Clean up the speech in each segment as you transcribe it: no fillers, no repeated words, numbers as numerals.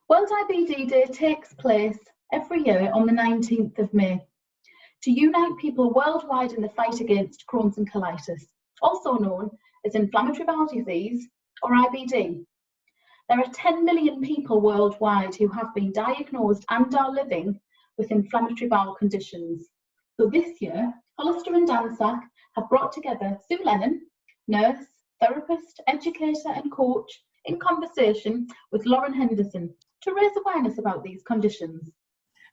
World IBD Day takes place every year on the 19th of May to unite people worldwide in the fight against Crohn's and colitis, also known as inflammatory bowel disease or IBD. There are 10 million people worldwide who have been diagnosed and are living with inflammatory bowel conditions. So this year, Hollister and Dansack have brought together Sue Lennon, nurse, therapist, educator and coach, in conversation with Lauren Henderson to raise awareness about these conditions.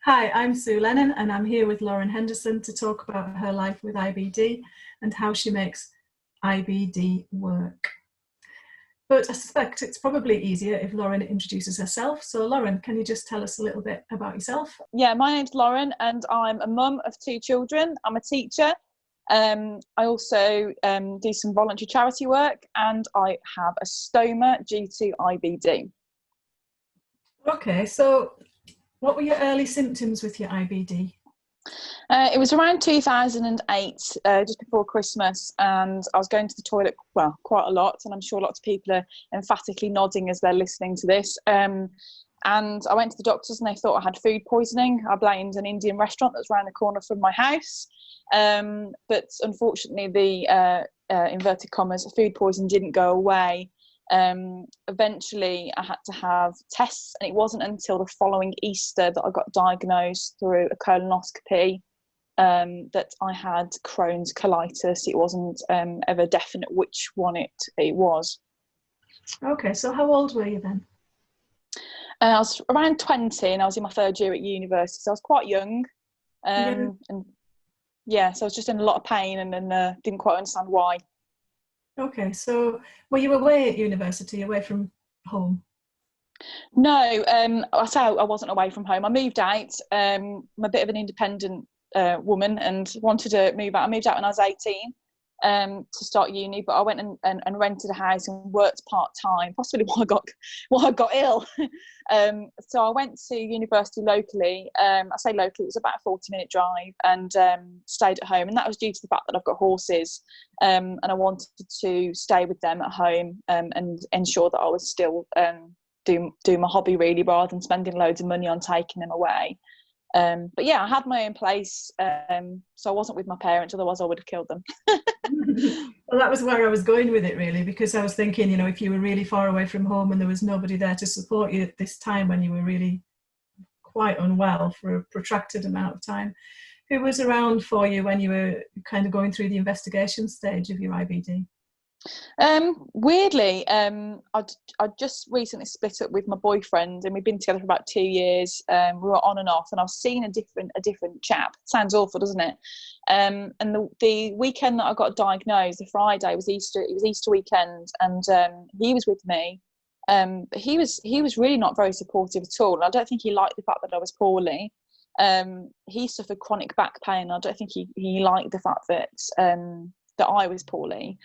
Hi, I'm Sue Lennon and I'm here with Lauren Henderson to talk about her life with IBD and how she makes IBD work. But I suspect it's probably easier if Lauren introduces herself. So Lauren, can you just tell us a little bit about yourself? Yeah, my name's Lauren and I'm a mum of 2 children. I'm a teacher. I also do some voluntary charity work and I have a stoma due to IBD. Okay, so what were your early symptoms with your IBD? It was around 2008, just before Christmas, and I was going to the toilet, well, quite a lot, and I'm sure lots of people are emphatically nodding as they're listening to this. And I went to the doctors and they thought I had food poisoning. I blamed an Indian restaurant that's around the corner from my house. But unfortunately, the inverted commas, food poisoning didn't go away. Eventually I had to have tests, and it wasn't until the following Easter that I got diagnosed through a colonoscopy that I had Crohn's colitis. It wasn't ever definite which one it was. Okay, so how old were you then? I was around 20 and I was in my 3rd year at university, so I was quite young. And yeah, so I was just in a lot of pain and then didn't quite understand why. Okay, so were you away at university, away from home? No, I say I wasn't away from home. I moved out. I'm a bit of an independent woman and wanted to move out. I moved out when I was 18 to start uni, but I went and rented a house and worked part-time, possibly while I got ill. So I went to university locally. I say locally, it was about a 40-minute drive, and stayed at home. And that was due to the fact that I've got horses, and I wanted to stay with them at home and ensure that I was still do my hobby really, rather than spending loads of money on taking them away. But yeah, I had my own place, so I wasn't with my parents, otherwise I would have killed them. Well, that was where I was going with it really, because I was thinking, you know, if you were really far away from home and there was nobody there to support you at this time when you were really quite unwell for a protracted amount of time, who was around for you when you were kind of going through the investigation stage of your IBD? Weirdly, I just recently split up with my boyfriend, and we've been together for about 2 years. We were on and off, and I was seeing a different chap. Sounds awful, doesn't it? And the weekend that I got diagnosed, the Friday was Easter. It was Easter weekend, and he was with me. But he was really not very supportive at all. And I don't think he liked the fact that I was poorly. He suffered chronic back pain. I don't think he liked the fact that I was poorly.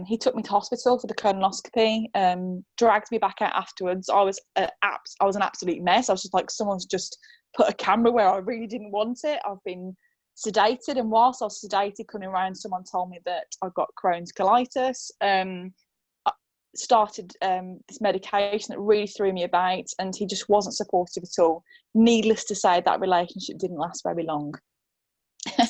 He took me to hospital for the colonoscopy, dragged me back out afterwards. I was an absolute mess. I was just like, someone's just put a camera where I really didn't want it. I've been sedated, and whilst I was sedated coming around, someone told me that I got Crohn's colitis. I started this medication that really threw me about, and he just wasn't supportive at all. Needless to say, that relationship didn't last very long. I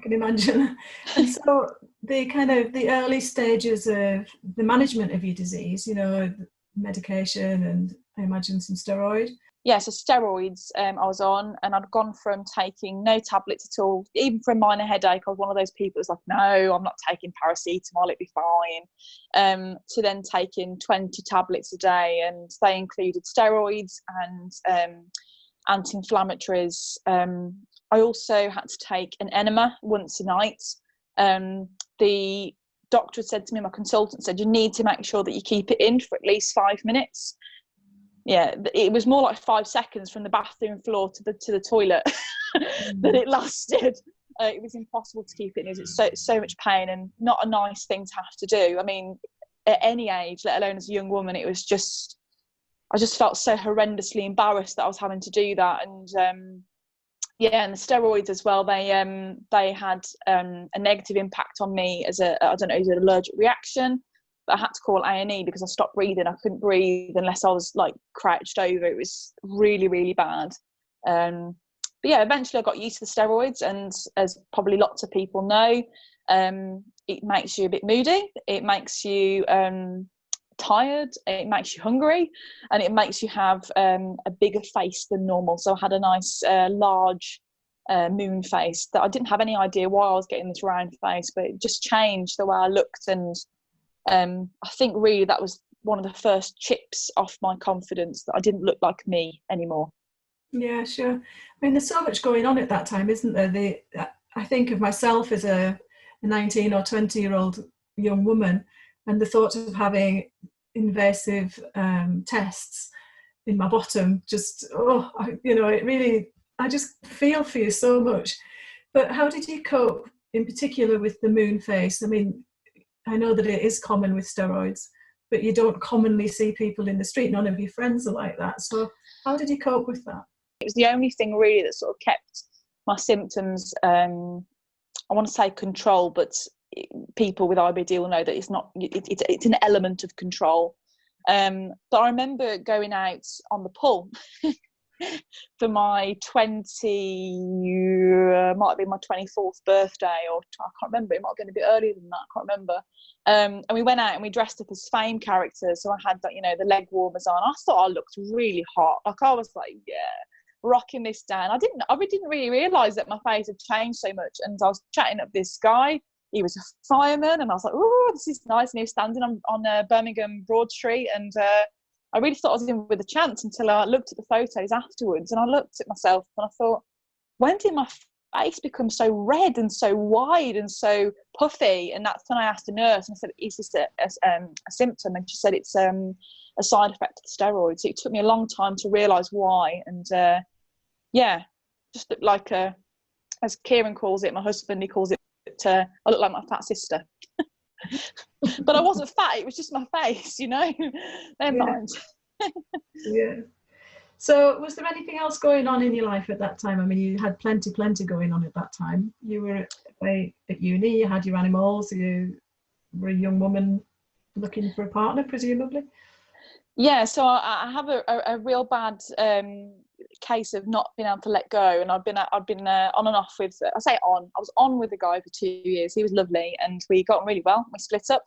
can imagine. And so the early stages of the management of your disease, you know, medication and I imagine some steroid. Yeah, so steroids I was on, and I'd gone from taking no tablets at all, even for a minor headache. I was one of those people that's like, no, I'm not taking paracetamol, it'll be fine, to then taking 20 tablets a day, and they included steroids and anti-inflammatories. I also had to take an enema once a night. The doctor said to me, my consultant said, you need to make sure that you keep it in for at least 5 minutes. Yeah, it was more like 5 seconds from the bathroom floor to the toilet that it lasted. It was impossible to keep it in. It's so much pain, and not a nice thing to have to do. I mean, at any age, let alone as a young woman, I just felt so horrendously embarrassed that I was having to do that. And yeah, and the steroids as well, they had a negative impact on me as an allergic reaction. But I had to call A&E because I stopped breathing. I couldn't breathe unless I was like crouched over. It was really, really bad. But yeah, eventually I got used to the steroids, and as probably lots of people know, it makes you a bit moody. It makes you tired. It makes you hungry, and it makes you have a bigger face than normal. So I had a nice large moon face that I didn't have any idea why I was getting this round face, but it just changed the way I looked. And I think really that was one of the first chips off my confidence, that I didn't look like me anymore. Yeah, sure. I mean, there's so much going on at that time, isn't there? I think of myself as a 19 or 20-year-old young woman, and the thought of having invasive tests in my bottom, just, it really, I just feel for you so much. But how did you cope in particular with the moon face? I mean, I know that it is common with steroids, but you don't commonly see people in the street. None of your friends are like that. So how did you cope with that? It was the only thing really that sort of kept my symptoms, I want to say control, but people with IBD will know that it's not, it's an element of control. But I remember going out on the pull for my might have been my 24th birthday, or I can't remember, it might have been a bit earlier than that, I can't remember. And we went out and we dressed up as Fame characters. So I had that, the leg warmers on. I thought I looked really hot. Like, I was like, yeah, rocking this down. I didn't really realise that my face had changed so much. And I was chatting up this guy. He was a fireman, and I was like, oh, this is nice. And he was standing on Birmingham Broad Street, and I really thought I was in with a chance until I looked at the photos afterwards, and I looked at myself and I thought, when did my face become so red and so wide and so puffy? And that's when I asked a nurse, and I said, is this a symptom? And she said it's a side effect of the steroids. So it took me a long time to realise why. And just looked like as Kieran calls it, my husband, he calls it, I look like my fat sister. But I wasn't fat, it was just my face, Never mind. Yeah. So was there anything else going on in your life at that time? I mean, you had plenty going on at that time. You were at uni, you had your animals, you were a young woman looking for a partner, presumably. Yeah, so I have a real bad case of not being able to let go, and I've been on and off with, I was on with a guy for 2 years. He was lovely, and we got on really well. We split up.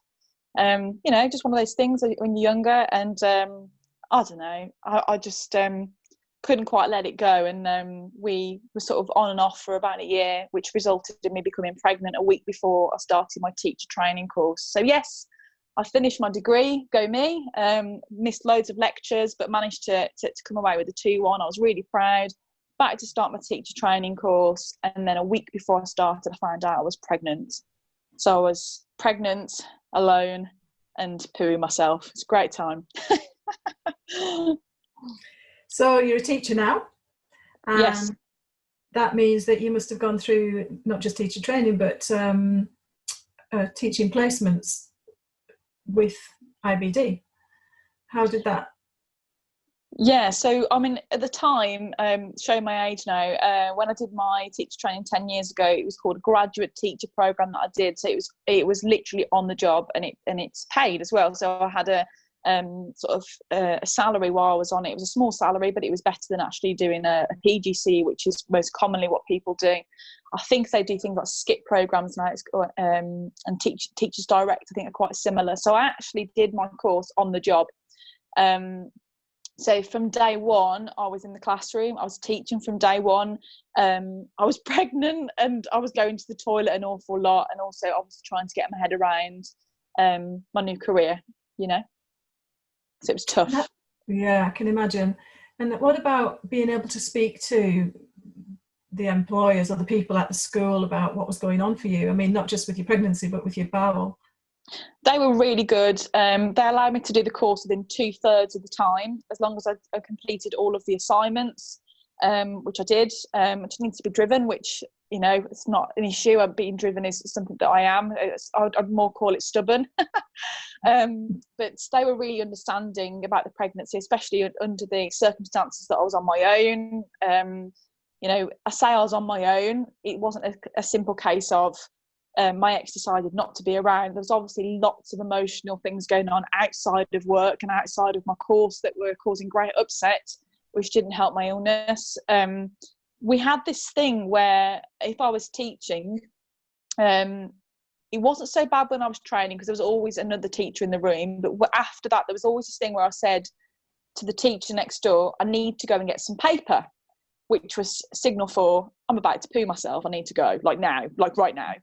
Just one of those things when you're younger, and I don't know, I just couldn't quite let it go, and we were sort of on and off for about a year, which resulted in me becoming pregnant a week before I started my teacher training course. So yes, I finished my degree, go me, missed loads of lectures, but managed to come away with a 2-1. I was really proud. Back to start my teacher training course, and then a week before I started, I found out I was pregnant. So I was pregnant, alone, and pooing myself. It's a great time. So you're a teacher now? Yes. That means that you must have gone through not just teacher training, but teaching placements with IBD. How did that? Yeah, so I mean, at the time, showing my age now, when I did my teacher training 10 years ago, it was called a graduate teacher program that I did. So it was literally on the job, and it's paid as well. So I had a salary while I was on it. It was a small salary, but it was better than actually doing a PGC, which is most commonly what people do. I think they do things like skip programs now, and Teachers Direct, I think, are quite similar. So I actually did my course on the job. So from day one, I was in the classroom. I was teaching from day one. I was pregnant, and I was going to the toilet an awful lot, and also I was trying to get my head around my new career, So it was tough. Yeah, I can imagine. And what about being able to speak to the employers or the people at the school about what was going on for you? I mean, not just with your pregnancy, but with your bowel. They were really good. They allowed me to do the course within 2/3 of the time, as long as I completed all of the assignments, which I did. I just need to be driven, which, it's not an issue. Being driven is something that I am. I'd more call it stubborn. But they were really understanding about the pregnancy, especially under the circumstances that I was on my own. I say I was on my own. It wasn't a simple case of my ex decided not to be around. There was obviously lots of emotional things going on outside of work and outside of my course that were causing great upset, which didn't help my illness. We had this thing where if I was teaching, it wasn't so bad when I was training because there was always another teacher in the room. But after that, there was always this thing where I said to the teacher next door, I need to go and get some paper, which was signal for, I'm about to poo myself, I need to go, like now, like right now.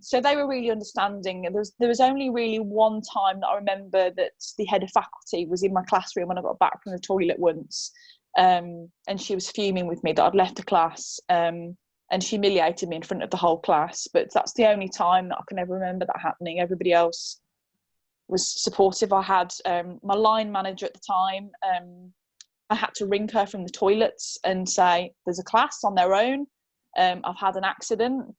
So they were really understanding. And there was only really one time that I remember that the head of faculty was in my classroom when I got back from the toilet once. And she was fuming with me that I'd left the class, and she humiliated me in front of the whole class. But that's the only time that I can ever remember that happening. Everybody else was supportive. I had my line manager at the time. I had to ring her from the toilets and say, there's a class on their own. I've had an accident.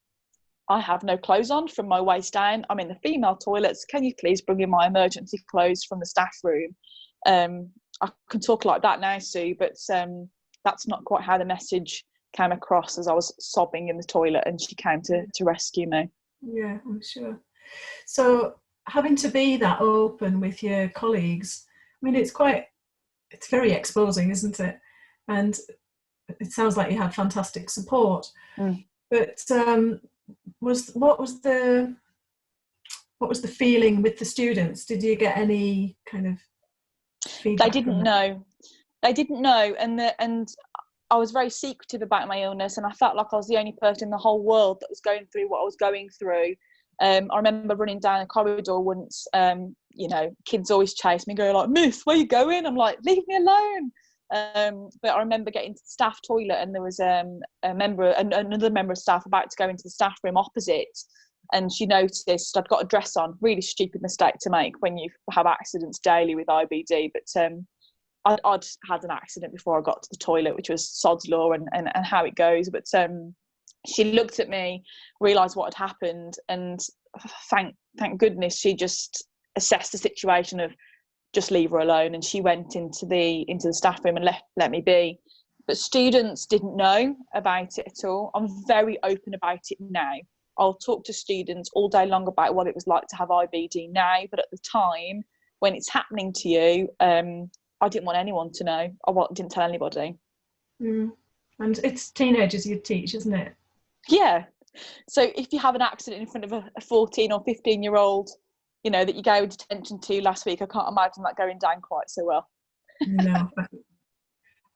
I have no clothes on from my waist down. I'm in the female toilets. Can you please bring in my emergency clothes from the staff room? I can talk like that now, Sue, but that's not quite how the message came across as I was sobbing in the toilet and she came to rescue me. Yeah, I'm sure. So having to be that open with your colleagues, I mean, it's very exposing, isn't it? And it sounds like you had fantastic support. But what was the feeling with the students? Did you get any kind of feedback? They didn't know, and I was very secretive about my illness, and I felt like I was the only person in the whole world that was going through what I was going through. I remember running down a corridor once, kids always chase me, going like, Miss, where you going? I'm like, leave me alone. But I remember getting to the staff toilet and there was another member of staff about to go into the staff room opposite, and she noticed I'd got a dress on. Really stupid mistake to make when you have accidents daily with IBD, but I'd had an accident before I got to the toilet, which was sod's law and how it goes. But she looked at me, realised what had happened, and thank goodness she just assessed the situation of just leave her alone, and she went into the staff room and let me be. But students didn't know about it at all. I'm very open about it now. I'll talk to students all day long about what it was like to have IBD now, but at the time when it's happening to you, I didn't want anyone to know. Didn't tell anybody. And it's teenagers you teach, isn't it? Yeah. So if you have an accident in front of a 14 or 15-year-old, that you gave attention to last week, I can't imagine that going down quite so well. No,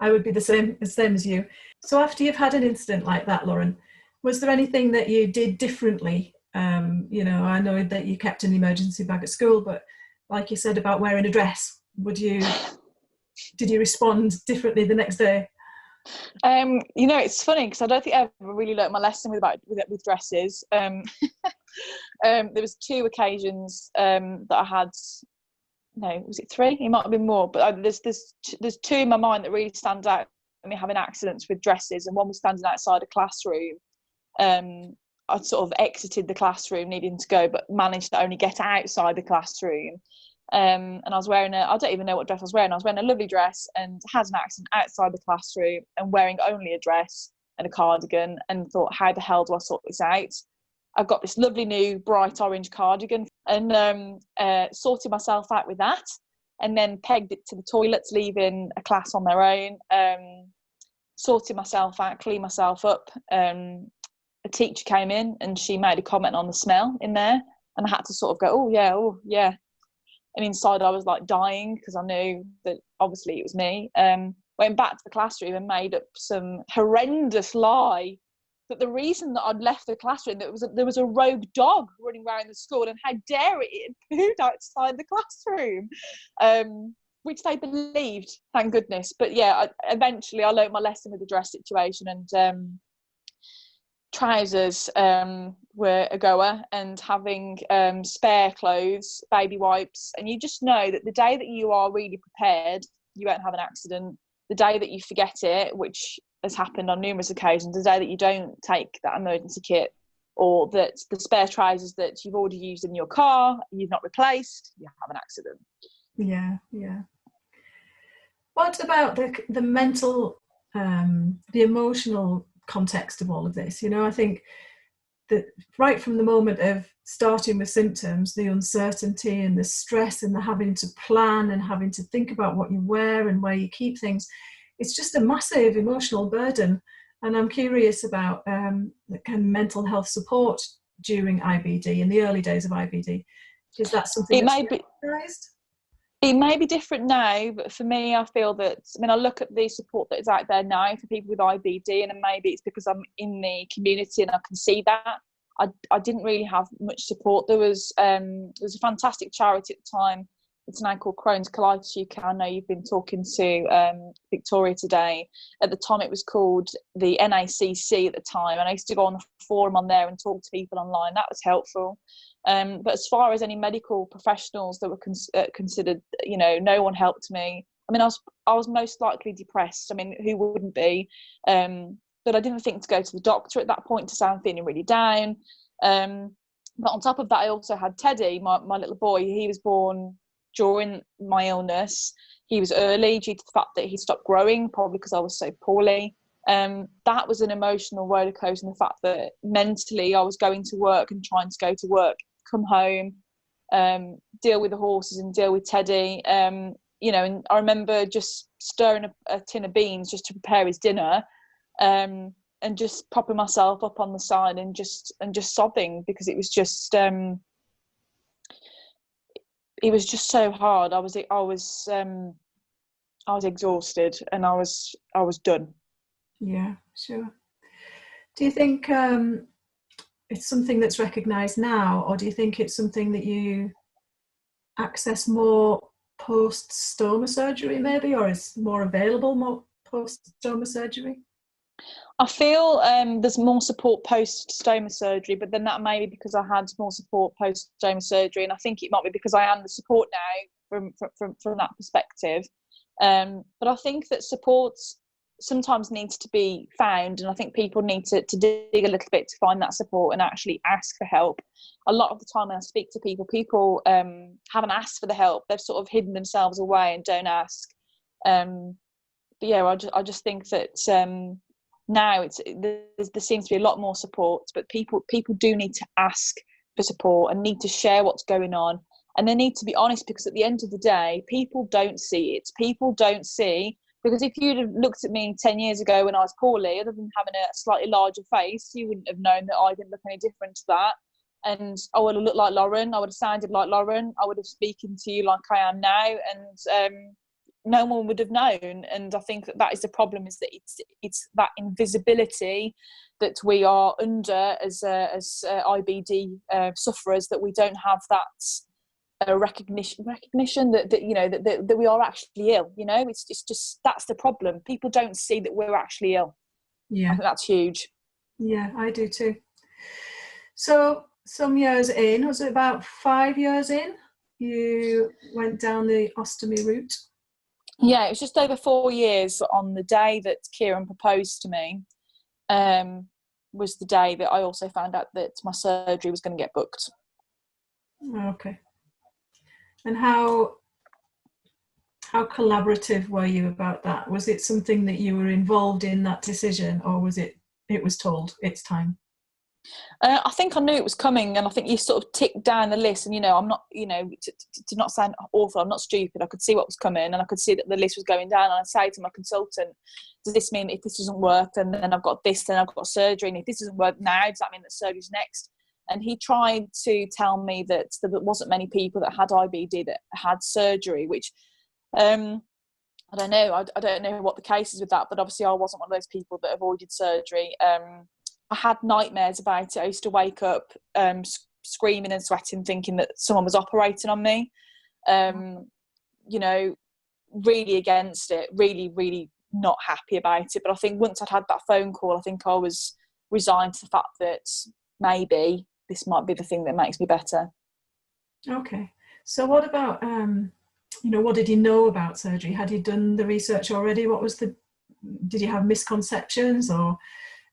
I would be the same as you. So after you've had an incident like that, Lauren, was there anything that you did differently? I know that you kept an emergency bag at school, but like you said about wearing a dress, did you respond differently the next day? It's funny because I don't think I ever really learnt my lesson with dresses. There was 2 occasions that I had. No, was it 3? It might have been more, but there's 2 in my mind that really stand out. Me having accidents with dresses, and one was standing outside a classroom. I'd sort of exited the classroom needing to go, but managed to only get outside the classroom. And I was wearing I don't even know what dress I was wearing. I was wearing a lovely dress and had an accident outside the classroom and wearing only a dress and a cardigan, and thought, how the hell do I sort this out? I got this lovely new bright orange cardigan and sorted myself out with that, and then pegged it to the toilets, leaving a class on their own, sorted myself out, cleaned myself up. A teacher came in and she made a comment on the smell in there, and I had to sort of go, oh yeah. And inside I was like dying because I knew that obviously it was me. Went back to the classroom and made up some horrendous lie that the reason that I'd left the classroom, there was a rogue dog running around the school, and how dare it had pooed outside the classroom, which they believed, thank goodness. But yeah, eventually I learnt my lesson with the dress situation, and trousers were a goer, and having spare clothes, baby wipes, and you just know that the day that you are really prepared, you won't have an accident. The day that you forget it, which has happened on numerous occasions, the day that you don't take that emergency kit, or that the spare trousers that you've already used in your car, you've not replaced, you have an accident. Yeah. What about the mental, the emotional context of all of this? I think right from the moment of starting with symptoms, the uncertainty and the stress and the having to plan and having to think about what you wear and where you keep things, it's just a massive emotional burden. And I'm curious about the kind of mental health support during IBD, in the early days of IBD. Is that something that's recognized? It may be different now, but for me, I feel that, I mean, I look at the support that is out there now for people with IBD, and maybe it's because I'm in the community and I can see that. I didn't really have much support. There was a fantastic charity at the time. It's now called Crohn's Colitis UK. I know you've been talking to Victoria today. At the time, it was called the NACC at the time, and I used to go on the forum on there and talk to people online. That was helpful. But as far as any medical professionals that were considered, you know, no one helped me. I mean, I was most likely depressed. I mean, who wouldn't be? But I didn't think to go to the doctor at that point to say I'm feeling really down. But on top of that, I also had Teddy, my little boy. He was born during my illness. He was early due to the fact that he stopped growing, probably because I was so poorly. That was an emotional roller coaster, and the fact that mentally I was going to work and trying to go to work, come home, deal with the horses and deal with Teddy. You know, and I remember just stirring a tin of beans just to prepare his dinner, and just propping myself up on the side and just sobbing, because it was just so hard. I was exhausted and I was done. Yeah, sure. Do you think it's something that's recognised now, or do you think it's something that you access more post-stoma surgery maybe, or is more available more post-stoma surgery? I feel there's more support post-stoma surgery, but then that may be because I had more support post-stoma surgery, and I think it might be because I am the support now from that perspective. But I think that support sometimes needs to be found, and I think people need to dig a little bit to find that support and actually ask for help. A lot of the time when I speak to people haven't asked for the help. They've sort of hidden themselves away and don't ask. But yeah, I just think that now there seems to be a lot more support, but people do need to ask for support and need to share what's going on, and they need to be honest, because at the end of the day, people don't see it. People don't see, because if you'd have looked at me 10 years ago when I was poorly, other than having a slightly larger face, you wouldn't have known that I didn't look any different to that. And I would have looked like Lauren. I would have sounded like Lauren. I would have spoken to you like I am now, and no one would have known. And I think that is the problem, is that it's that invisibility that we are under as IBD sufferers, that we don't have that recognition that you know that we are actually ill. You know, it's just that's the problem. People don't see that we're actually ill. Yeah, I think that's huge. Yeah, I do too. So some years in, was it about 5 years in, you went down the ostomy route? Yeah, it was just over 4 years. On the day that Kieran proposed to me, was the day that I also found out that my surgery was going to get booked. Okay. And how collaborative were you about that? Was it something that you were involved in that decision, or was it was told it's time? I think I knew it was coming, and I think you sort of ticked down the list, and I'm not, to not sound awful, I'm not stupid. I could see what was coming, and I could see that the list was going down, and I say to my consultant, does this mean if this doesn't work, then I've got this, then I've got surgery, and if this doesn't work now, does that mean that surgery's next? And he tried to tell me that there wasn't many people that had IBD that had surgery, which I don't know. I don't know what the case is with that, but obviously I wasn't one of those people that avoided surgery. I had nightmares about it. I used to wake up screaming and sweating, thinking that someone was operating on me. Really against it, really, really not happy about it. But I think once I'd had that phone call, I think I was resigned to the fact that maybe this might be the thing that makes me better. Okay. So what about, what did you know about surgery? Had you done the research already? Did you have misconceptions or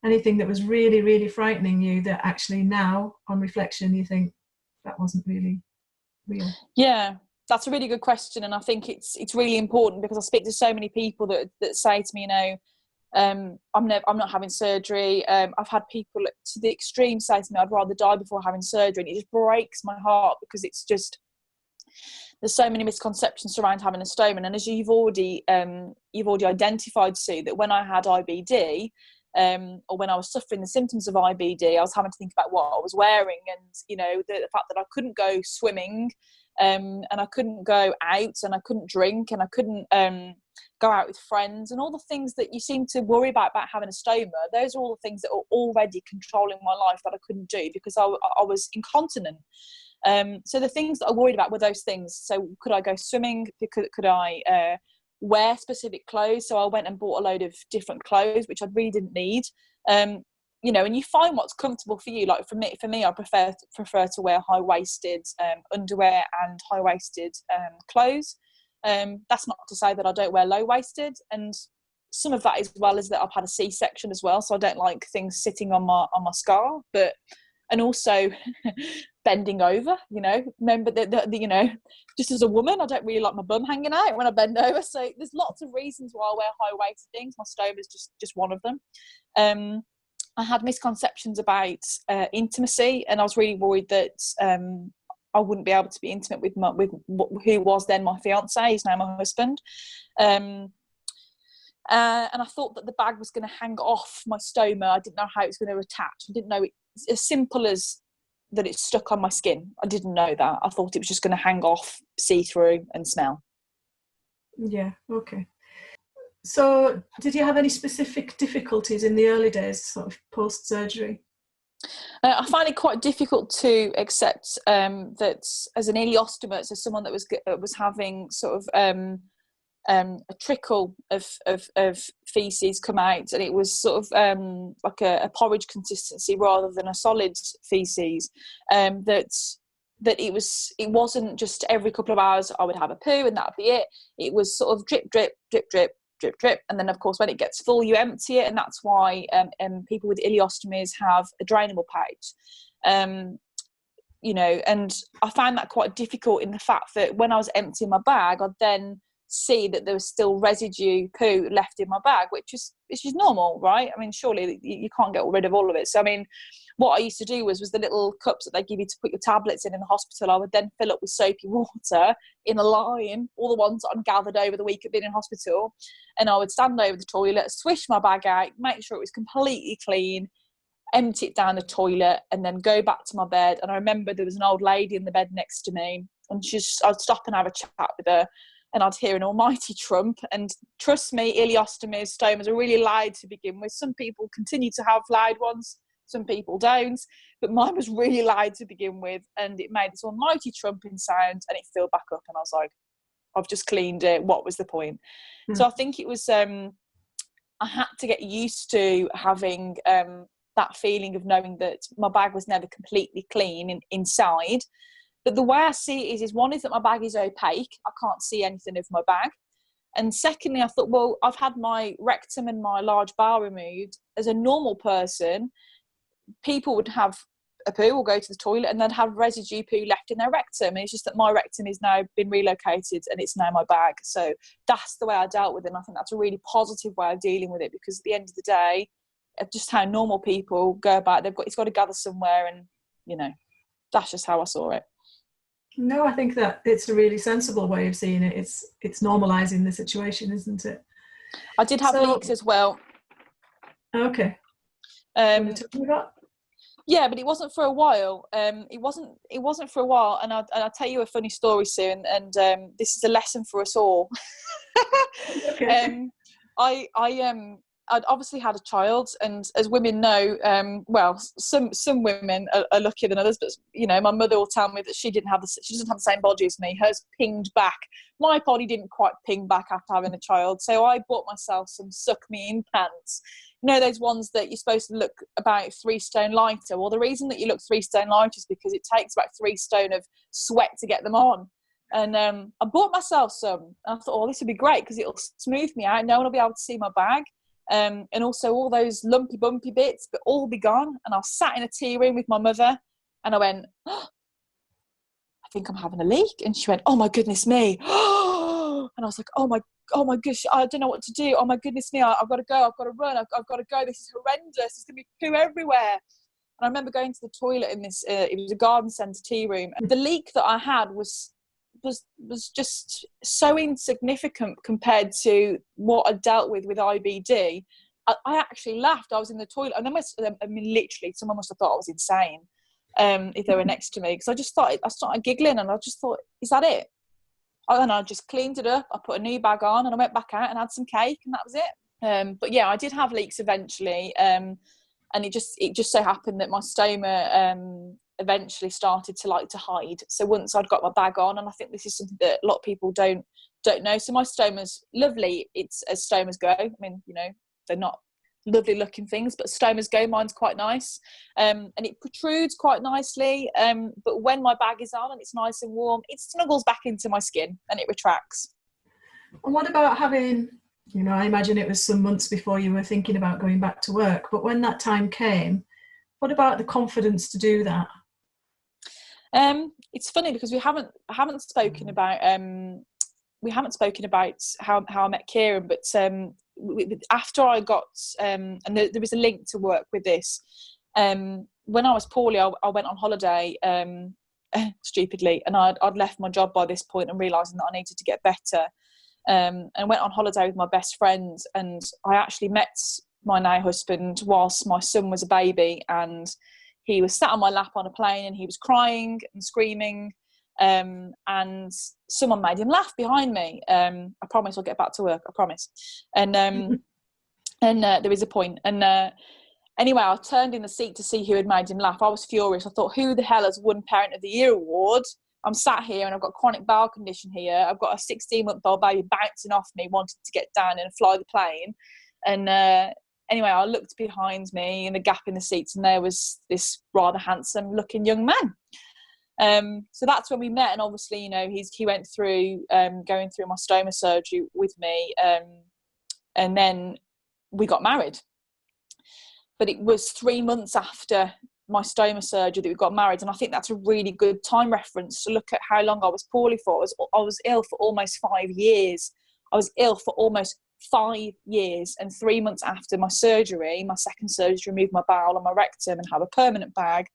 anything that was really, really frightening you that actually now, on reflection, you think that wasn't really real? Yeah, that's a really good question. And I think it's really important, because I speak to so many people that say to me, I'm not having surgery. I've had people to the extreme say to me, I'd rather die before having surgery. And it just breaks my heart, because it's just, there's so many misconceptions around having a stoma. And as you've already identified, Sue, that when I had IBD, or when I was suffering the symptoms of IBD, I was having to think about what I was wearing, and the fact that I couldn't go swimming, and I couldn't go out, and I couldn't drink, and I couldn't go out with friends, and all the things that you seem to worry about having a stoma. Those are all the things that are already controlling my life that I couldn't do because I was incontinent. So the things that I worried about were those things. So could I go swimming? Could I wear specific clothes? So I went and bought a load of different clothes, which I really didn't need. And you find what's comfortable for you. Like for me, I prefer to wear high-waisted underwear and high-waisted clothes. That's not to say that I don't wear low-waisted, and some of that as well is that I've had a C-section as well, so I don't like things sitting on my scar, and also bending over, remember that just as a woman, I don't really like my bum hanging out when I bend over. So there's lots of reasons why I wear high-waisted things. My stoma is just one of them. I had misconceptions about intimacy, and I was really worried that I wouldn't be able to be intimate with who was then my fiance. He's now my husband. And I thought that the bag was going to hang off my stoma. I didn't know how it was going to attach. I didn't know it's as simple as that it's stuck on my skin. I didn't know that. I thought it was just going to hang off, see through and smell. Yeah, okay. So did you have any specific difficulties in the early days, sort of post-surgery? I find it quite difficult to accept that as an ileostomer, so someone that was having sort of a trickle of feces come out, and it was sort of like a porridge consistency rather than a solid feces. That it wasn't just every couple of hours I would have a poo and that would be it. It was sort of drip, drip, drip, drip, drip, drip, and then of course when it gets full you empty it, and that's why people with ileostomies have a drainable pouch. And I found that quite difficult in the fact that when I was emptying my bag, I'd then see that there was still residue poo left in my bag, which is normal, right? I mean, surely you can't get rid of all of it. So I mean, what I used to do was the little cups that they give you to put your tablets in the hospital, I would then fill up with soapy water in a line, all the ones that I'd gathered over the week of being in hospital, and I would stand over the toilet, swish my bag out, make sure it was completely clean, empty it down the toilet, and then go back to my bed. And I remember there was an old lady in the bed next to me, and I'd stop and have a chat with her, and I'd hear an almighty trump. And trust me, ileostomies, stomas are really loud to begin with. Some people continue to have loud ones, some people don't, but mine was really loud to begin with, and it made this almighty trumping sound, and it filled back up, and I was like, I've just cleaned it, what was the point? So I think it was I had to get used to having that feeling of knowing that my bag was never completely clean inside. But the way I see it is one is that my bag is opaque. I can't see anything of my bag. And secondly, I thought, well, I've had my rectum and my large bowel removed. As a normal person, people would have a poo or go to the toilet and then have residue poo left in their rectum. And it's just that my rectum has now been relocated and it's now my bag. So that's the way I dealt with it. And I think that's a really positive way of dealing with it, because at the end of the day, just how normal people go about it, it's got to gather somewhere, and that's just how I saw it. No, I think that it's a really sensible way of seeing it. It's normalising the situation, isn't it? I did have leaks as well. Okay. Tell me about? Yeah, but it wasn't for a while. It wasn't for a while, and I'll tell you a funny story soon. And this is a lesson for us all. Okay. I'd obviously had a child, and as women know, well, some women are luckier than others, but my mother will tell me that she doesn't have the same body as me. Hers pinged back. My body didn't quite ping back after having a child, so I bought myself some suck me in pants. Those ones that you're supposed to look about 3 stone lighter. Well, the reason that you look 3 stone lighter is because it takes about 3 stone of sweat to get them on. And I bought myself some, and I thought, oh, this would be great because it'll smooth me out. No one will be able to see my bag. And also all those lumpy bumpy bits, but all be gone. And I sat in a tea room with my mother, and I went, oh, I think I'm having a leak. And she went, oh my goodness me. And I was like, oh my oh my gosh, I don't know what to do. Oh my goodness me, I've got to go. I've got to run. I've got to go. This is horrendous. There's going to be poo everywhere. And I remember going to the toilet in this, it was a garden centre tea room. The leak that I had was just so insignificant compared to what I dealt with IBD. I actually laughed. I was in the toilet, and literally, someone must have thought I was insane if they were next to me, because I started giggling, and I just thought, is that it? And I just cleaned it up. I put a new bag on, and I went back out and had some cake, and that was it. But yeah, I did have leaks eventually, and it just so happened that my stoma eventually started to hide. So once I'd got my bag on, and I think this is something that a lot of people don't know. So my stoma's lovely. It's as stomas go. I mean, they're not lovely looking things, but stomas go. Mine's quite nice, and it protrudes quite nicely. But when my bag is on and it's nice and warm, it snuggles back into my skin and it retracts. And what about having, I imagine it was some months before you were thinking about going back to work, but when that time came, what about the confidence to do that? It's funny because we haven't spoken about how I met Kieran, but after I got and there was a link to work with this. When I was poorly, I went on holiday stupidly, and I'd left my job by this point and realising that I needed to get better, and went on holiday with my best friend. And I actually met my now husband whilst my son was a baby, and he was sat on my lap on a plane, and he was crying and screaming. And someone made him laugh behind me. I promise I'll get back to work, I promise. And there is a point. And anyway, I turned in the seat to see who had made him laugh. I was furious. I thought, who the hell has won Parent of the Year award? I'm sat here and I've got chronic bowel condition here. I've got a 16-month-old baby bouncing off me, wanting to get down and fly the plane. And anyway, I looked behind me in the gap in the seats, and there was this rather handsome looking young man. So that's when we met, and obviously, he went through going through my stoma surgery with me, and then we got married. But it was 3 months after my stoma surgery that we got married, and I think that's a really good time reference to look at how long I was poorly for. I was ill for almost 5 years. I was ill for almost 5 years, and 3 months after my surgery, my second surgery to remove my bowel and my rectum and have a permanent bag,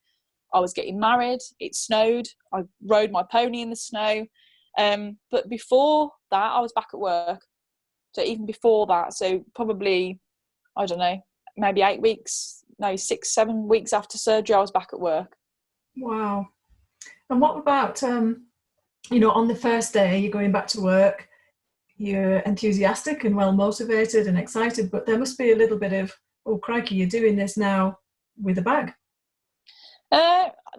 I was getting married. It snowed. I rode my pony in the snow. But before that, I was back at work. So even before that, so probably, I don't know, maybe 6, 7 weeks after surgery, I was back at work. Wow. And what about, on the first day you're going back to work, you're enthusiastic and well motivated and excited, but there must be a little bit of, oh crikey, you're doing this now with a bag.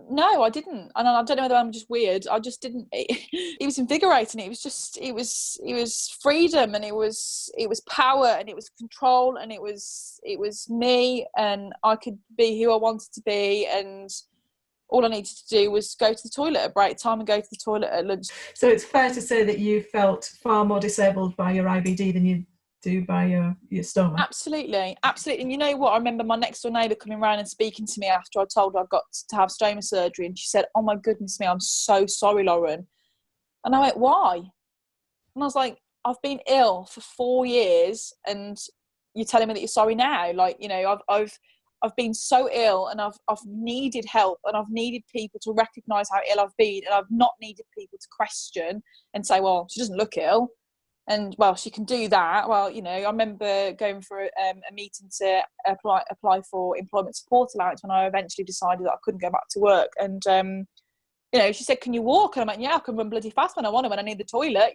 No, I didn't, and I don't know whether I'm just weird. I just didn't. It was invigorating. It was freedom, and it was power, and it was control, and it was me, and I could be who I wanted to be, and all I needed to do was go to the toilet at break time and go to the toilet at lunch. So it's fair to say that you felt far more disabled by your IBD than you do by your stoma. Absolutely. And you know what? I remember my next door neighbour coming around and speaking to me after I told her I got to have stoma surgery, and she said, "Oh my goodness me, I'm so sorry, Lauren." And I went, "Why?" And I was like, "I've been ill for 4 years, and you're telling me that you're sorry now?" Like, I've been so ill, and I've needed help, and I've needed people to recognise how ill I've been, and I've not needed people to question and say, "Well, she doesn't look ill, and well, she can do that." Well, I remember going for a meeting to apply for employment support allowance when I eventually decided that I couldn't go back to work. And she said, "Can you walk?" And I went, "Yeah, I can run bloody fast when I want to, when I need the toilet."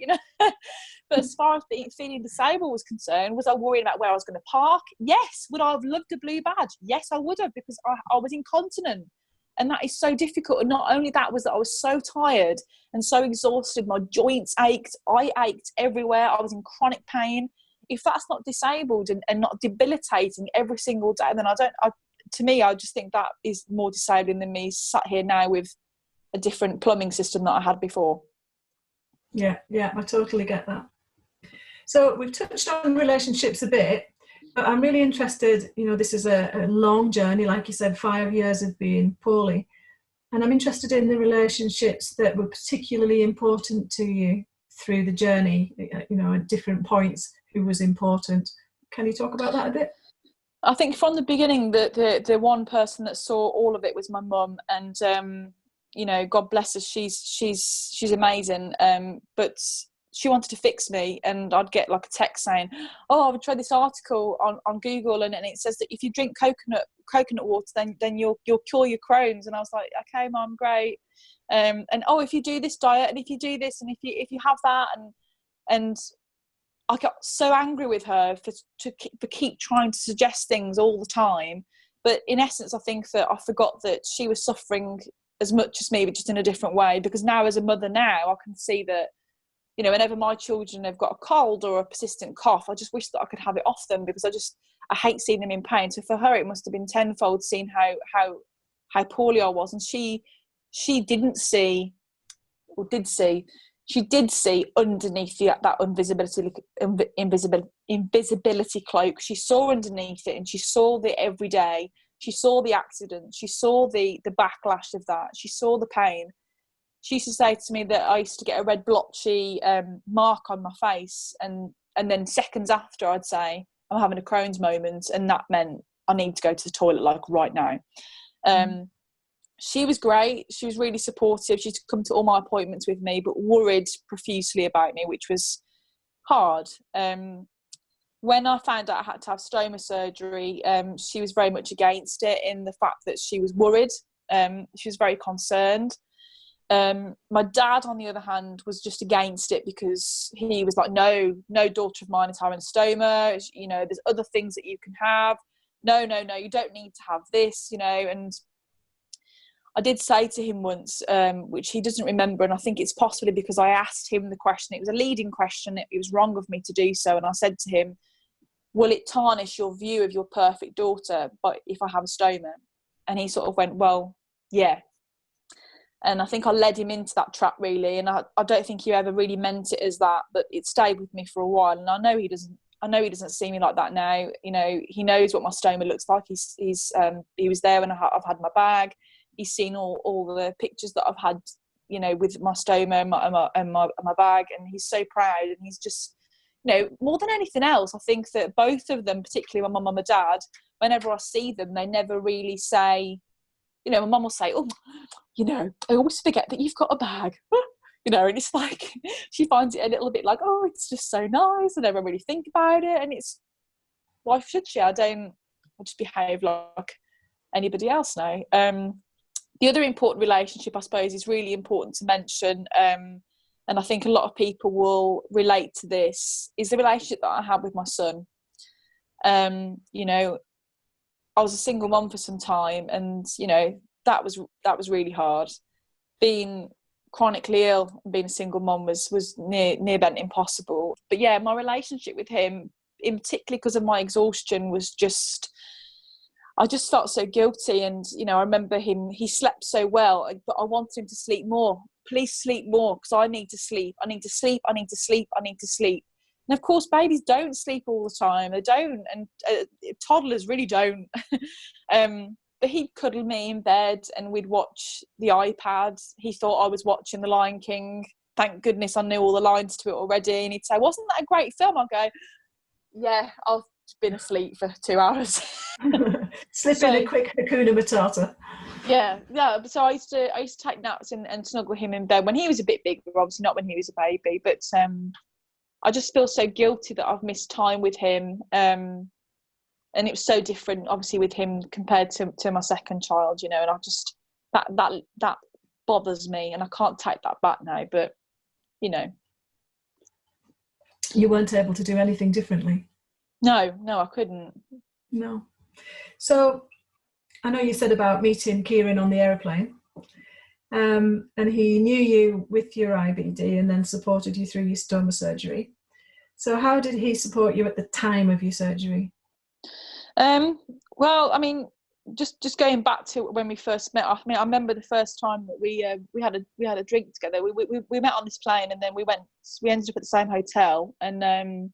But as far as feeling disabled was concerned, was I worried about where I was going to park? Yes. Would I have loved a blue badge? Yes, I would have, because I was incontinent. And that is so difficult. And not only that, was that I was so tired and so exhausted. My joints ached. I ached everywhere. I was in chronic pain. If that's not disabled and not debilitating every single day, then to me, I just think that is more disabling than me sat here now with a different plumbing system that I had before. Yeah, I totally get that. So we've touched on relationships a bit, but I'm really interested, this is a long journey, like you said, 5 years of being poorly. And I'm interested in the relationships that were particularly important to you through the journey, you know, at different points, who was important. Can you talk about that a bit? I think from the beginning, the one person that saw all of it was my mum, and you know, God bless her, she's amazing. But she wanted to fix me, and I'd get like a text saying, "Oh, I've tried this article on Google, and it says that if you drink coconut water, then you'll cure your Crohn's." And I was like, "Okay, Mum, great." And oh, if you do this diet, and if you do this, and if you have that, and I got so angry with her for keep trying to suggest things all the time. But in essence, I think that I forgot that she was suffering as much as me, but just in a different way. Because now, as a mother now, I can see that, you know, whenever my children have got a cold or a persistent cough, I just wish that I could have it off them, because I hate seeing them in pain. So for her, it must have been tenfold, seeing how poorly I was. And she didn't see, or did see, she did see underneath that invisibility cloak. She saw underneath it, and she saw the everyday. She saw the accident. She saw the backlash of that. She saw the pain. She used to say to me that I used to get a red blotchy mark on my face, and then seconds after I'd say, "I'm having a Crohn's moment," and that meant I need to go to the toilet like right now. She was great. She was really supportive. She used to come to all my appointments with me, but worried profusely about me, which was hard. When I found out I had to have stoma surgery, she was very much against it, in the fact that she was worried. She was very concerned. My dad, on the other hand, was just against it, because he was like, no daughter of mine is having a stoma. You know, there's other things that you can have. No, you don't need to have this, you know. And I did say to him once, which he doesn't remember, and I think it's possibly because I asked him the question. It was a leading question. It was wrong of me to do so. And I said to him, "Will it tarnish your view of your perfect daughter but if I have a stoma?" And he sort of went, "Well, yeah." And I think I led him into that trap, really. And I don't think he ever really meant it as that, but it stayed with me for a while. And I know he doesn't see me like that now. You know, he knows what my stoma looks like. He was there when I've had my bag. He's seen all the pictures that I've had, you know, with my stoma and my bag, and he's so proud. And he's just, you know, more than anything else, I think that both of them, particularly my mum and my dad, whenever I see them, they never really say, you know, my mum will say, "Oh, you know, I always forget that you've got a bag." You know, and it's like, she finds it a little bit like, "Oh, it's just so nice. I never really think about it." And it's, why should she? I just behave like anybody else now. The other important relationship, I suppose, is really important to mention, and I think a lot of people will relate to this, is the relationship that I have with my son. You know, I was a single mom for some time, and, you know, that was really hard. Being chronically ill and being a single mom was near bent impossible. But yeah, my relationship with him, in particular because of my exhaustion, was just, I just felt so guilty. And, you know, I remember he slept so well, but I wanted him to sleep more. Please sleep more, because I need to sleep. I need to sleep. I need to sleep. I need to sleep. And of course, babies don't sleep all the time. They don't. And toddlers really don't. But he'd cuddle me in bed, and we'd watch the iPad. He thought I was watching The Lion King. Thank goodness I knew all the lines to it already. And he'd say, "Wasn't that a great film?" I'd go, "Yeah, I've been asleep for 2 hours." Slip in a quick Hakuna Matata. Yeah. So I used to take naps and snuggle him in bed when he was a bit bigger, obviously not when he was a baby. But I just feel so guilty that I've missed time with him. And it was so different, obviously, with him compared to my second child, you know. And I just, that bothers me, and I can't take that back now. But, you know, you weren't able to do anything differently. No, I couldn't. No. So I know you said about meeting Kieran on the aeroplane, and he knew you with your IBD and then supported you through your stoma surgery. So how did he support you at the time of your surgery? Well, I mean, just going back to when we first met. I mean, I remember the first time that we had a drink together. We met on this plane, and then we ended up at the same hotel, and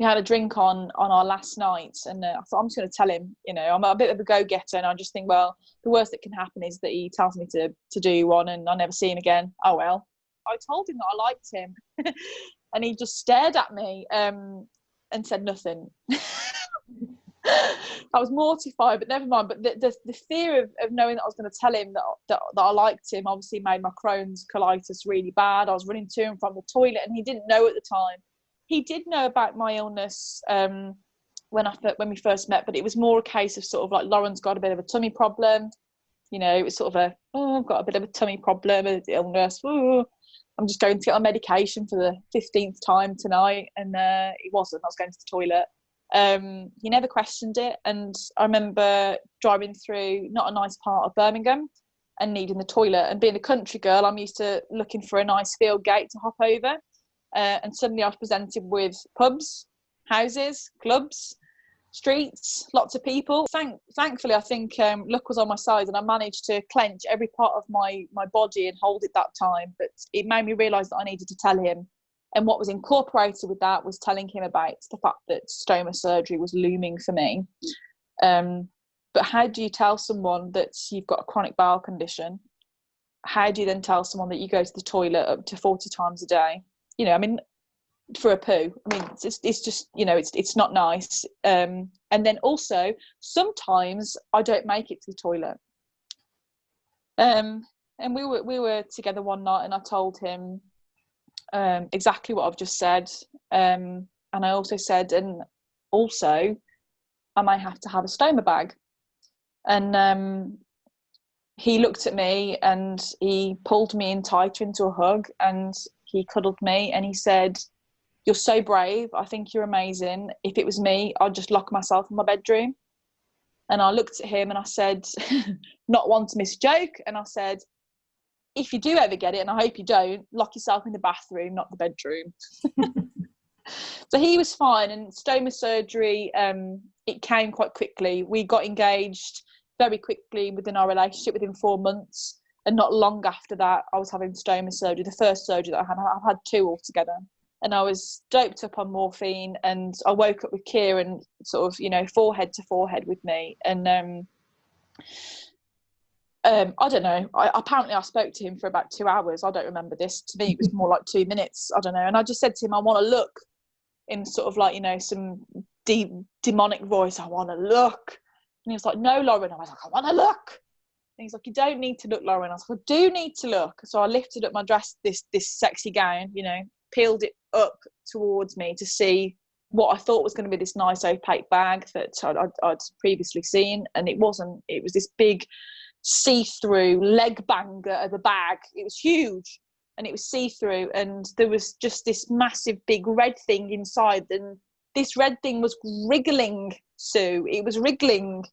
we had a drink on our last night. And I thought, I'm just going to tell him, you know, I'm a bit of a go-getter, and I just think, well, the worst that can happen is that he tells me to do one, and I never see him again. Oh well. I told him that I liked him. And he just stared at me and said nothing. I was mortified, but never mind. But the fear of knowing that I was going to tell him that I liked him obviously made my Crohn's colitis really bad. I was running to and from the toilet, and he didn't know at the time. He did know about my illness when we first met, but it was more a case of sort of like, Lauren's got a bit of a tummy problem. You know, it was sort of I've got a bit of a tummy problem, an illness. Ooh, I'm just going to get on medication for the 15th time tonight. And it wasn't. I was going to the toilet. He never questioned it. And I remember driving through not a nice part of Birmingham and needing the toilet. And being a country girl, I'm used to looking for a nice field gate to hop over. And suddenly I was presented with pubs, houses, clubs, streets, lots of people. Thankfully, I think luck was on my side, and I managed to clench every part of my body and hold it that time. But it made me realise that I needed to tell him. And what was incorporated with that was telling him about the fact that stoma surgery was looming for me. But how do you tell someone that you've got a chronic bowel condition? How do you then tell someone that you go to the toilet up to 40 times a day? You know, I mean, for a poo. I mean, it's just, you know, it's not nice. And then also, sometimes I don't make it to the toilet. And we were together one night, and I told him exactly what I've just said. And I also said, and also, I may have to have a stoma bag. And he looked at me and he pulled me in tighter into a hug, and he cuddled me and he said, "You're so brave. I think you're amazing. If it was me, I'd just lock myself in my bedroom." And I looked at him and I said, not one to miss a joke, and I said, "If you do ever get it, and I hope you don't, lock yourself in the bathroom, not the bedroom." So he was fine. And stoma surgery, it came quite quickly. We got engaged very quickly within our relationship, within 4 months. And not long after that, I was having stoma surgery, the first surgery that I've had 2 altogether. And I was doped up on morphine, and I woke up with Kieran sort of, you know, forehead to forehead with me. And I don't know, apparently I spoke to him for about 2 hours. I don't remember this. To me, it was more like 2 minutes. I don't know. And I just said to him, I want to look, in sort of like, you know, some deep demonic voice. I want to look. And he was like, "No, Lauren." I was like, "I want to look." And he's like, "You don't need to look, Lauren." I was like, "I do need to look." So I lifted up my dress, this sexy gown, you know, peeled it up towards me to see what I thought was going to be this nice opaque bag that I'd previously seen. And it wasn't. It was this big see-through leg banger of a bag. It was huge, and it was see-through, and there was just this massive big red thing inside, and this red thing was wriggling, Sue. It was wriggling.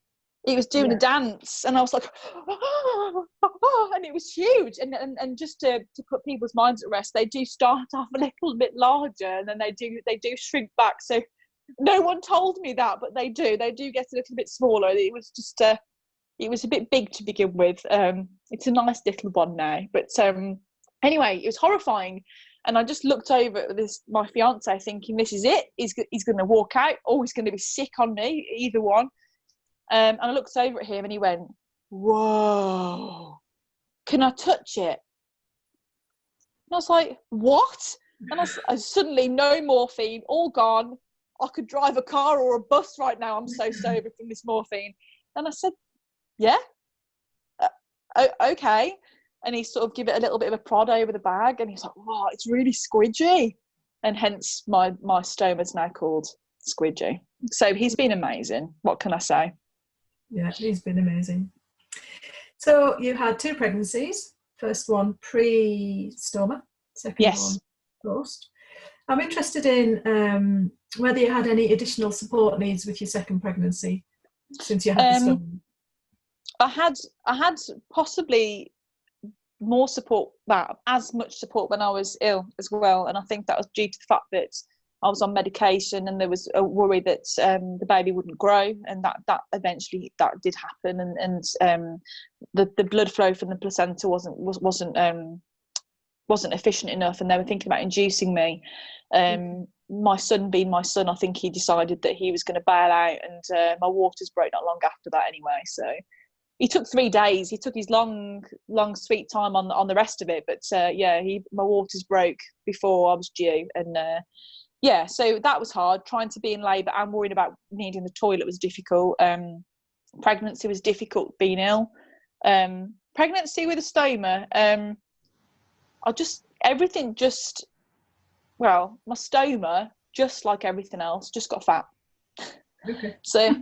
It was doing a dance, and I was like, oh, and it was huge. And just to put people's minds at rest, they do start off a little bit larger, and then they do shrink back. So no one told me that, but they do get a little bit smaller. It was just it was a bit big to begin with. It's a nice little one now, but anyway, it was horrifying. And I just looked over at my fiance, thinking, this is it. He's going to walk out, or he's going to be sick on me, either one. And I looked over at him, and he went, "Whoa, can I touch it?" And I was like, "What?" And I suddenly, no morphine, all gone. I could drive a car or a bus right now. I'm so sober from this morphine. And I said, "Yeah, okay." And he sort of give it a little bit of a prod over the bag, and he's like, "Wow, it's really squidgy." And hence my stoma's now called Squidgy. So he's been amazing. What can I say? Yeah, he's been amazing. So you had 2 pregnancies. First one pre-stoma, second one post. I'm interested in whether you had any additional support needs with your second pregnancy since you had the stoma. I had possibly more support, as much support when I was ill as well, and I think that was due to the fact that I was on medication, and there was a worry that the baby wouldn't grow, and that eventually that did happen, and the blood flow from the placenta wasn't efficient enough, and they were thinking about inducing me. My son being my son, I think he decided that he was going to bail out, and my waters broke not long after that anyway. So he took 3 days. He took his long sweet time on the rest of it. But my waters broke before I was due, and so that was hard. Trying to be in labour and worrying about needing the toilet was difficult. Pregnancy was difficult. Being ill, pregnancy with a stoma. My stoma, just like everything else, just got fat. Okay. So,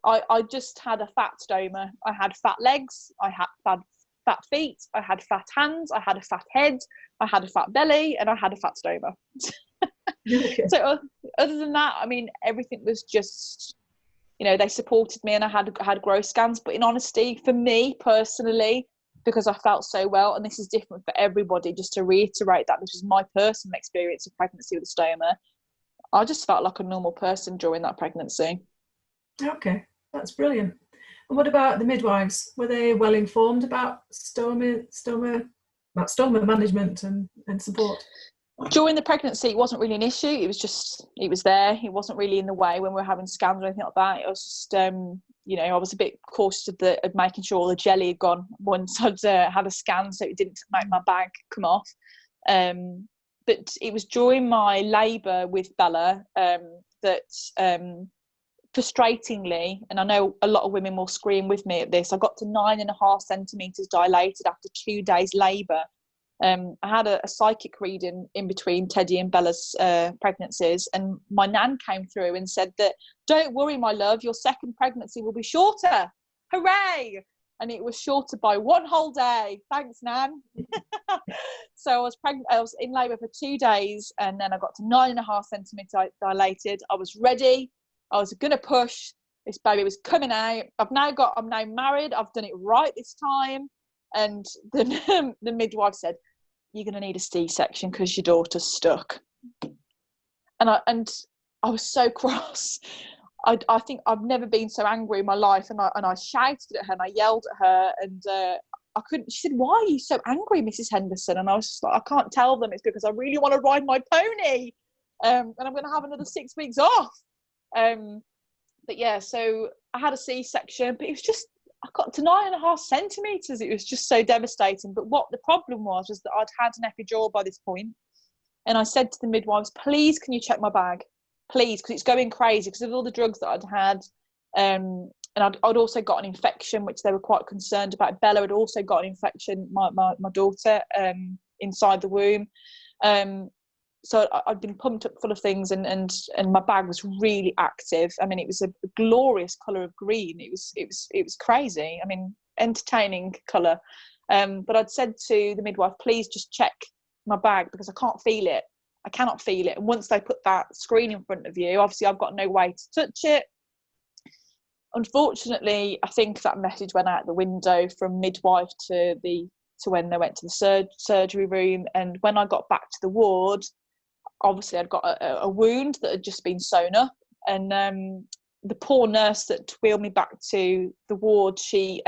I just had a fat stoma. I had fat legs, I had fat feet, I had fat hands, I had a fat head, I had a fat belly, and I had a fat stoma. Okay. So other than that, I mean, everything was just, they supported me, and I had growth scans. But in honesty, for me personally, because I felt so well, and this is different for everybody, just to reiterate that this was my personal experience of pregnancy with a stoma, I just felt like a normal person during that pregnancy. Okay, that's brilliant. And what about the midwives? Were they well informed about stoma management and support? During the pregnancy, it wasn't really an issue. It was there. It wasn't really in the way when we were having scans or anything like that. It was just, I was a bit cautious of making sure all the jelly had gone once I'd had a scan, so it didn't make my bag come off. But it was during my labour with Bella that, frustratingly, and I know a lot of women will scream with me at this, I got to 9.5 centimetres dilated after 2 days labour. I had a psychic reading in between Teddy and Bella's pregnancies, and my nan came through and said that, "Don't worry, my love, your second pregnancy will be shorter. Hooray!" And it was shorter by 1 whole day. Thanks, Nan. So I was pregnant. I was in labour for 2 days, and then I got to 9.5 centimetres dilated. I was ready. I was going to push. This baby was coming out. I'm now married. I've done it right this time. And the midwife said, "You're going to need a C-section because your daughter's stuck." And I was so cross. I think I've never been so angry in my life, and I shouted at her and I yelled at her, and I couldn't. She said, "Why are you so angry, Mrs. Henderson?" And I was just like, "I can't tell them. It's because I really want to ride my pony, and I'm going to have another 6 weeks off." But yeah, so I had a C-section, but it was just, I got to 9.5 centimetres. It was just so devastating. But what the problem was that I'd had an epidural by this point, and I said to the midwives, "Please, can you check my bag? Please, because it's going crazy because of all the drugs that I'd had." And I'd also got an infection, which they were quite concerned about. Bella had also got an infection, my daughter, inside the womb. So I'd been pumped up full of things, and my bag was really active. I mean, it was a glorious colour of green. It was crazy. I mean, entertaining colour. But I'd said to the midwife, "Please just check my bag because I can't feel it. I cannot feel it." And once they put that screen in front of you, obviously I've got no way to touch it. Unfortunately, I think that message went out the window from midwife to when they went to the surgery room. And when I got back to the ward, obviously I'd got a wound that had just been sewn up, and the poor nurse that wheeled me back to the ward, she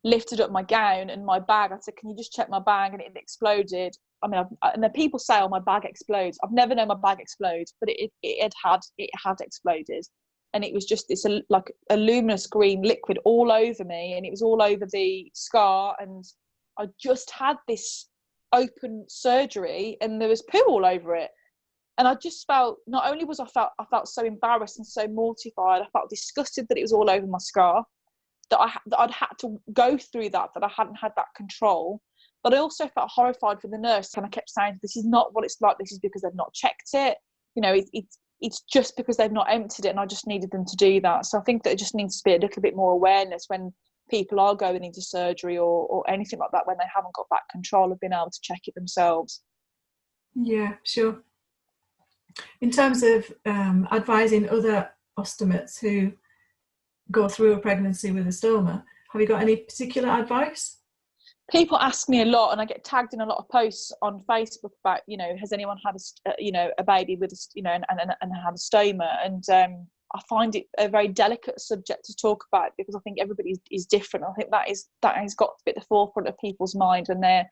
lifted up my gown and my bag. I said, "Can you just check my bag?" And it exploded. I mean, and then people say, "Oh, my bag explodes." I've never known my bag explode, but it had exploded, and it was just this like a luminous green liquid all over me, and it was all over the scar, and I just had this open surgery, and there was poo all over it, and I just felt, not only was I felt so embarrassed and so mortified, I felt disgusted that it was all over my scar, that I'd had to go through that I hadn't had that control. But I also felt horrified for the nurse, and I kept saying, "This is not what it's like. This is because they've not checked it. It's just because they've not emptied it," and I just needed them to do that. So I think that it just needs to be a little bit more awareness when people are going into surgery or anything like that, when they haven't got that control of being able to check it themselves. Yeah, sure. In terms of advising other ostomates who go through a pregnancy with a stoma, have you got any particular advice? People ask me a lot, and I get tagged in a lot of posts on Facebook about, has anyone had a baby with and had a stoma? And I find it a very delicate subject to talk about, because I think everybody is different. I think that has got to be at the forefront of people's mind when they're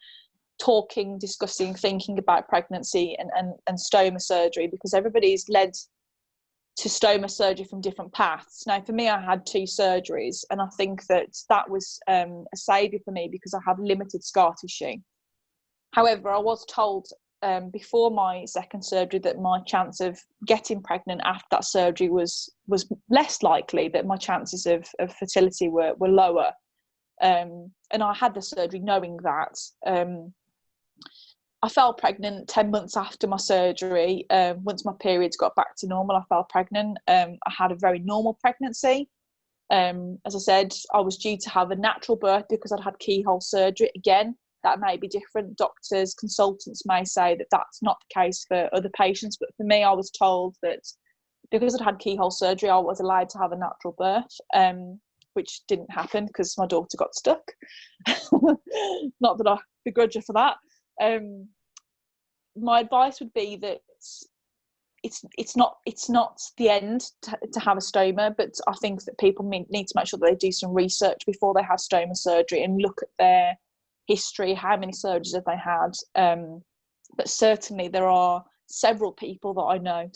talking, discussing, thinking about pregnancy and stoma surgery, because everybody's led to stoma surgery from different paths. Now, for me, I had 2 surgeries, and I think that was a saviour for me because I have limited scar tissue. However, I was told before my second surgery that my chance of getting pregnant after that surgery was less likely, that my chances of fertility were lower. And I had the surgery knowing that. I fell pregnant 10 months after my surgery. Once my periods got back to normal, I fell pregnant. I had a very normal pregnancy. As I said, I was due to have a natural birth because I'd had keyhole surgery. Again, that may be different. Doctors, consultants may say that that's not the case for other patients. But for me, I was told that because I'd had keyhole surgery, I was allowed to have a natural birth, which didn't happen because my daughter got stuck. Not that I begrudge her for that. My advice would be that it's not the end to have a stoma, but I think that people need to make sure that they do some research before they have stoma surgery and look at their history, how many surgeries have they had. But certainly there are several people that I know,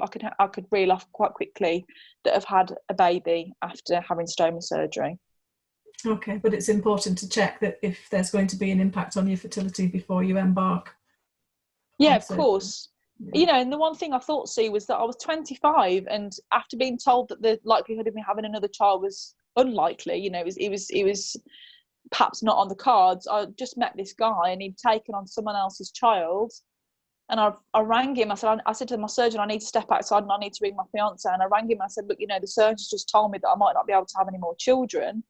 I could reel off quite quickly, that have had a baby after having stoma surgery. Okay, but it's important to check that if there's going to be an impact on your fertility before you embark. Yeah, of course. Yeah. You know, and the one thing I thought, Sue, was that I was 25, and after being told that the likelihood of me having another child was unlikely, you know, it was perhaps not on the cards. I just met this guy, and he'd taken on someone else's child, and I rang him. I said to my surgeon, I need to step outside and I need to ring my fiance. And I rang him. I said, look, you know, the surgeon's just told me that I might not be able to have any more children.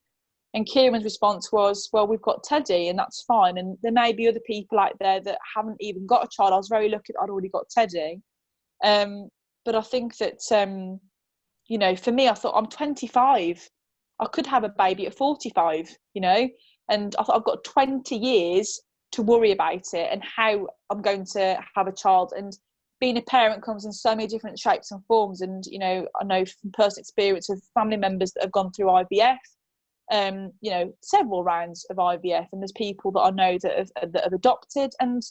And Kieran's response was, well, we've got Teddy, and that's fine. And there may be other people out there that haven't even got a child. I was very lucky that I'd already got Teddy. But I think that, you know, for me, I thought, I'm 25. I could have a baby at 45, you know, and I thought I've got 20 years to worry about it and how I'm going to have a child. And being a parent comes in so many different shapes and forms. And, you know, I know from personal experience of family members that have gone through IVF, you know, several rounds of IVF, and there's people that I know that have adopted, and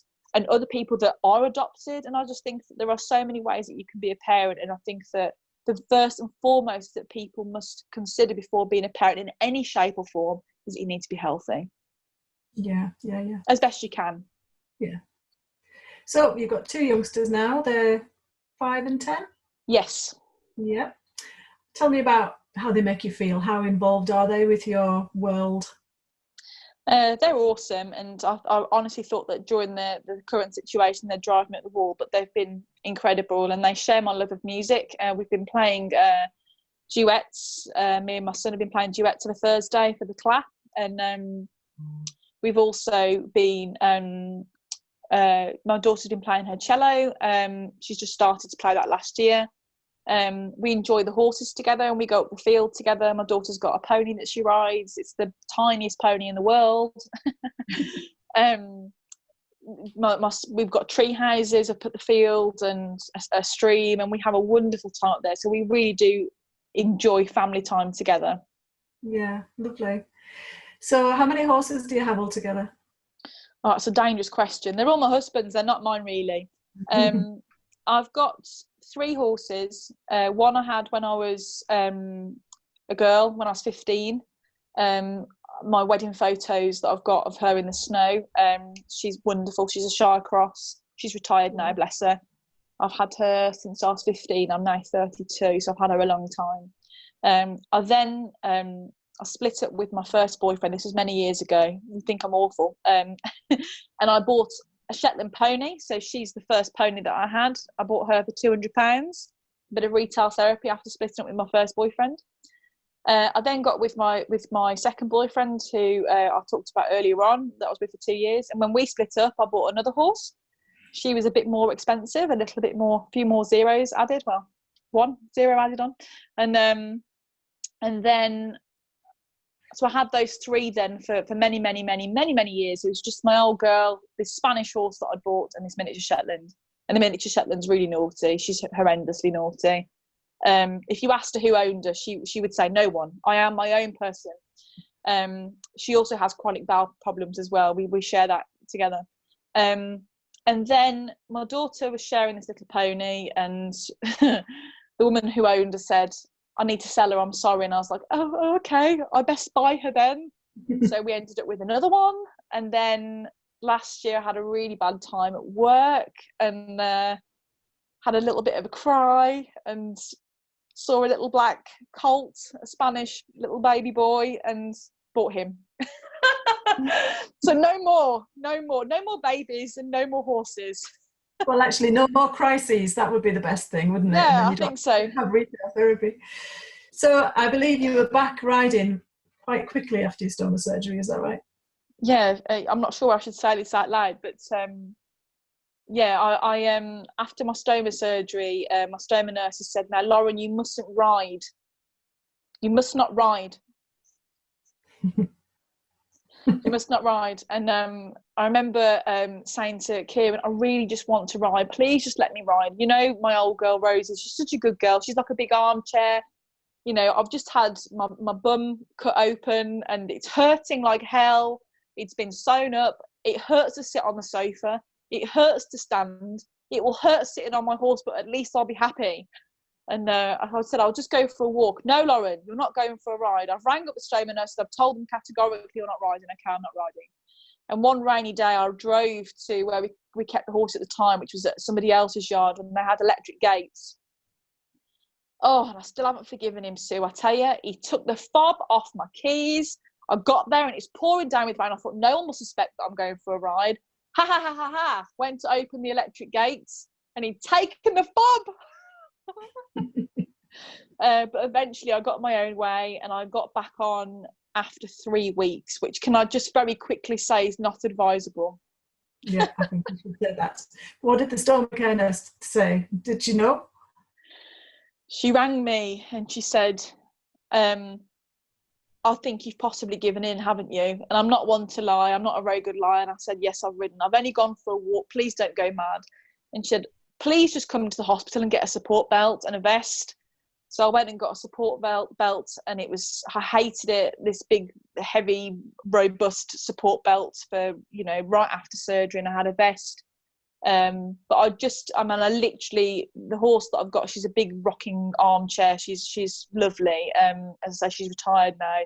other people that are adopted. And I just think that there are so many ways that you can be a parent, and I think that the first and foremost that people must consider before being a parent in any shape or form is that you need to be healthy. Yeah. As best you can. Yeah. So you've got 2 youngsters now. They're 5 and 10? Yes. Yeah. Tell me about how they make you feel. How involved are they with your world? They're awesome, and I honestly thought that during the current situation they'd drive me at the wall, but they've been incredible, and they share my love of music. We've been playing duets. Me and my son have been playing duets on a Thursday for the clap, and we've also been my daughter's been playing her cello. She's just started to play that last year. We enjoy the horses together, and we go up the field together. My daughter's got a pony that she rides. It's the tiniest pony in the world. We've got tree houses up at the field and a stream, and we have a wonderful time up there. So we really do enjoy family time together. Yeah, lovely. So how many horses do you have altogether? Oh, it's a dangerous question. They're all my husband's. They're not mine, really. I've got 3 horses. One I had when I was a girl, when I was 15. My wedding photos that I've got of her in the snow. She's wonderful. She's a Shire Cross. She's retired now, bless her. I've had her since I was 15. I'm now 32, so I've had her a long time. I split up with my first boyfriend. This was many years ago. You think I'm awful. And I bought a Shetland pony. So she's the first pony that I had. I bought her for £200. A bit of retail therapy after splitting up with my first boyfriend. I then got with my second boyfriend, who I talked about earlier on, that I was with for 2 years. And when we split up, I bought another horse. She was a bit more expensive, a few more zeros added. Well, 1 0 added on. And then, so I had those 3 then for many, many, many, many, many years. It was just my old girl, this Spanish horse that I bought, and this miniature Shetland. And the miniature Shetland's really naughty. She's horrendously naughty. If you asked her who owned her, she would say no one. I am my own person. She also has chronic bowel problems as well. We share that together. And then my daughter was sharing this little pony, and the the woman who owned her said, I need to sell her, I'm sorry. And I was like, oh, okay, I best buy her then. So we ended up with another one. And then last year I had a really bad time at work and had a little bit of a cry and saw a little black colt, a Spanish little baby boy, and bought him. So no more babies and no more horses. Well, actually, no more crises. That would be the best thing, wouldn't it? Yeah, I think so. Have retail therapy. So I believe you were back riding quite quickly after your stoma surgery. Is that right? Yeah, I'm not sure I should say this out loud, but yeah, I after my stoma surgery, my stoma nurse has said, now, Lauren, you mustn't ride. You must not ride. You must not ride. And I remember saying to Kieran, I really just want to ride. Please just let me ride. You know, my old girl, Rosie, she's such a good girl. She's like a big armchair. You know, I've just had my bum cut open and it's hurting like hell. It's been sewn up. It hurts to sit on the sofa. It hurts to stand. It will hurt sitting on my horse, but at least I'll be happy. And I said, I'll just go for a walk. No, Lauren, you're not going for a ride. I've rang up the stoma nurse. I've told them categorically you're not riding. Okay, I'm not riding. And one rainy day, I drove to where we kept the horse at the time, which was at somebody else's yard, and they had electric gates. Oh, and I still haven't forgiven him, Sue. I tell you, he took the fob off my keys. I got there and it's pouring down with rain. I thought, no one will suspect that I'm going for a ride. Ha ha ha ha ha. Went to open the electric gates and he'd taken the fob. But eventually I got my own way and I got back on after 3 weeks, which can I just very quickly say is not advisable. Yeah, I think you should say that. What did the stoma care nurse say? Did she know? She rang me and she said, I think you've possibly given in, haven't you? And I'm not one to lie. I'm not a very good liar. And I said, yes, I've ridden. I've only gone for a walk. Please don't go mad. And she said, please just come to the hospital and get a support belt and a vest. So I went and got a support belt and I hated it, this big, heavy, robust support belt for, you know, right after surgery, and I had a vest. But I literally, the horse that I've got, she's a big rocking armchair. She's lovely. As I say, she's retired now.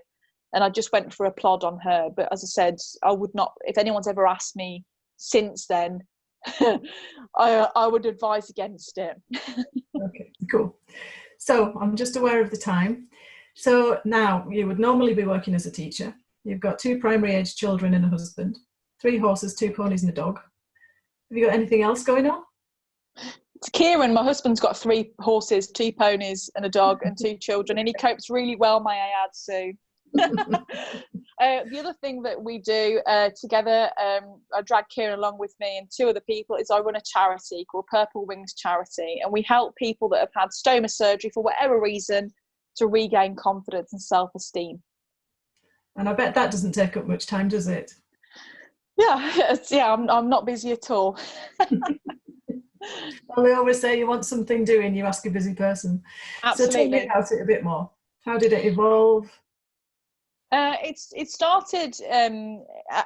And I just went for a plod on her. But as I said, I would not, if anyone's ever asked me since then, I would advise against it. Okay, cool. So I'm just aware of the time. So now you would normally be working as a teacher. You've got 2 primary age children and a husband, 3 horses, 2 ponies and a dog. Have you got anything else going on? To Kieran, my husband's got 3 horses, 2 ponies and a dog and 2 children, and he copes really well, may I add, Sue. The other thing that we do together, I drag Kieran along with me and 2 other people, is I run a charity called Purple Wings Charity, and we help people that have had stoma surgery for whatever reason to regain confidence and self-esteem. And I bet that doesn't take up much time, does it? Yeah, I'm not busy at all. Well, they always say you want something doing, you ask a busy person. Absolutely. So tell me about it a bit more. How did it evolve? It started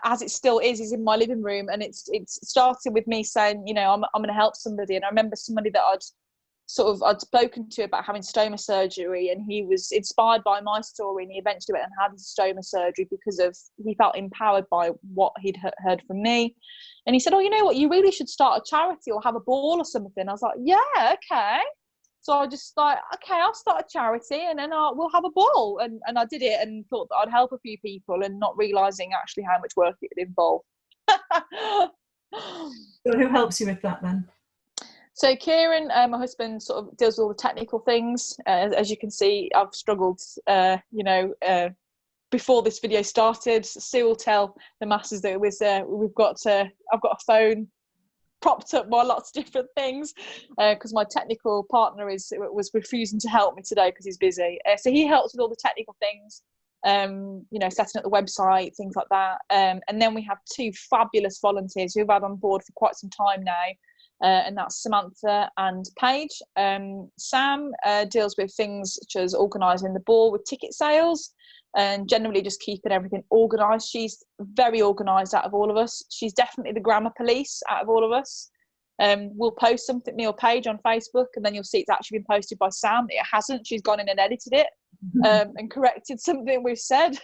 as it still is in my living room, and it started with me saying, you know, I'm going to help somebody. And I remember somebody that I'd spoken to about having stoma surgery, and he was inspired by my story, and he eventually went and had his stoma surgery because he felt empowered by what he'd heard from me. And he said, oh, you know what, you really should start a charity or have a ball or something. I was like, yeah, okay. So I just like, okay, I'll start a charity and then we'll have a ball. And I did it and thought that I'd help a few people, and not realising actually how much work it would involve. So who helps you with that then? So Kieran, my husband, sort of deals with all the technical things. As you can see, I've struggled, before this video started. Sue will tell the masses that it was, I've got a phone propped up by lots of different things because my technical partner was refusing to help me today because he's busy. So he helps with all the technical things, setting up the website, things like that. And then we have 2 fabulous volunteers who've had on board for quite some time now. And that's Samantha and Paige. Sam deals with things such as organising the ball with ticket sales and generally just keeping everything organised. She's very organised out of all of us. She's definitely the grammar police out of all of us. We'll post something, me or Paige, on Facebook, and then you'll see it's actually been posted by Sam. It hasn't. She's gone in and edited it and corrected something we've said.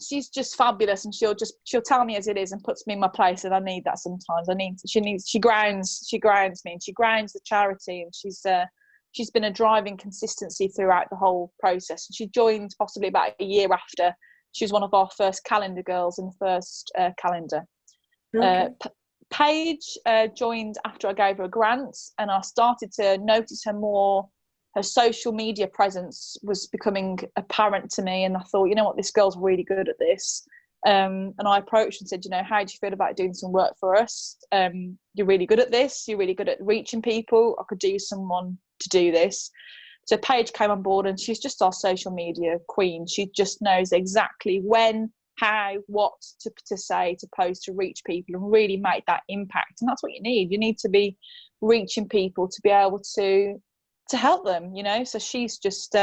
She's just fabulous, and she'll tell me as it is and puts me in my place, and I need that sometimes. She grounds me, and she grounds the charity, and she's been a driving consistency throughout the whole process. And she joined possibly about a year after. She was one of our first calendar girls in the first calendar. Okay. Paige joined after I gave her a grant, and I started to notice her more. Her social media presence was becoming apparent to me, and I thought, you know what, this girl's really good at this. And I approached and said, you know, how do you feel about doing some work for us? You're really good at this. You're really good at reaching people. I could do someone to do this. So Paige came on board, and she's just our social media queen. She just knows exactly when, how, what to say, to post, to reach people and really make that impact. And that's what you need. You need to be reaching people to be able to help them, you know. So she's just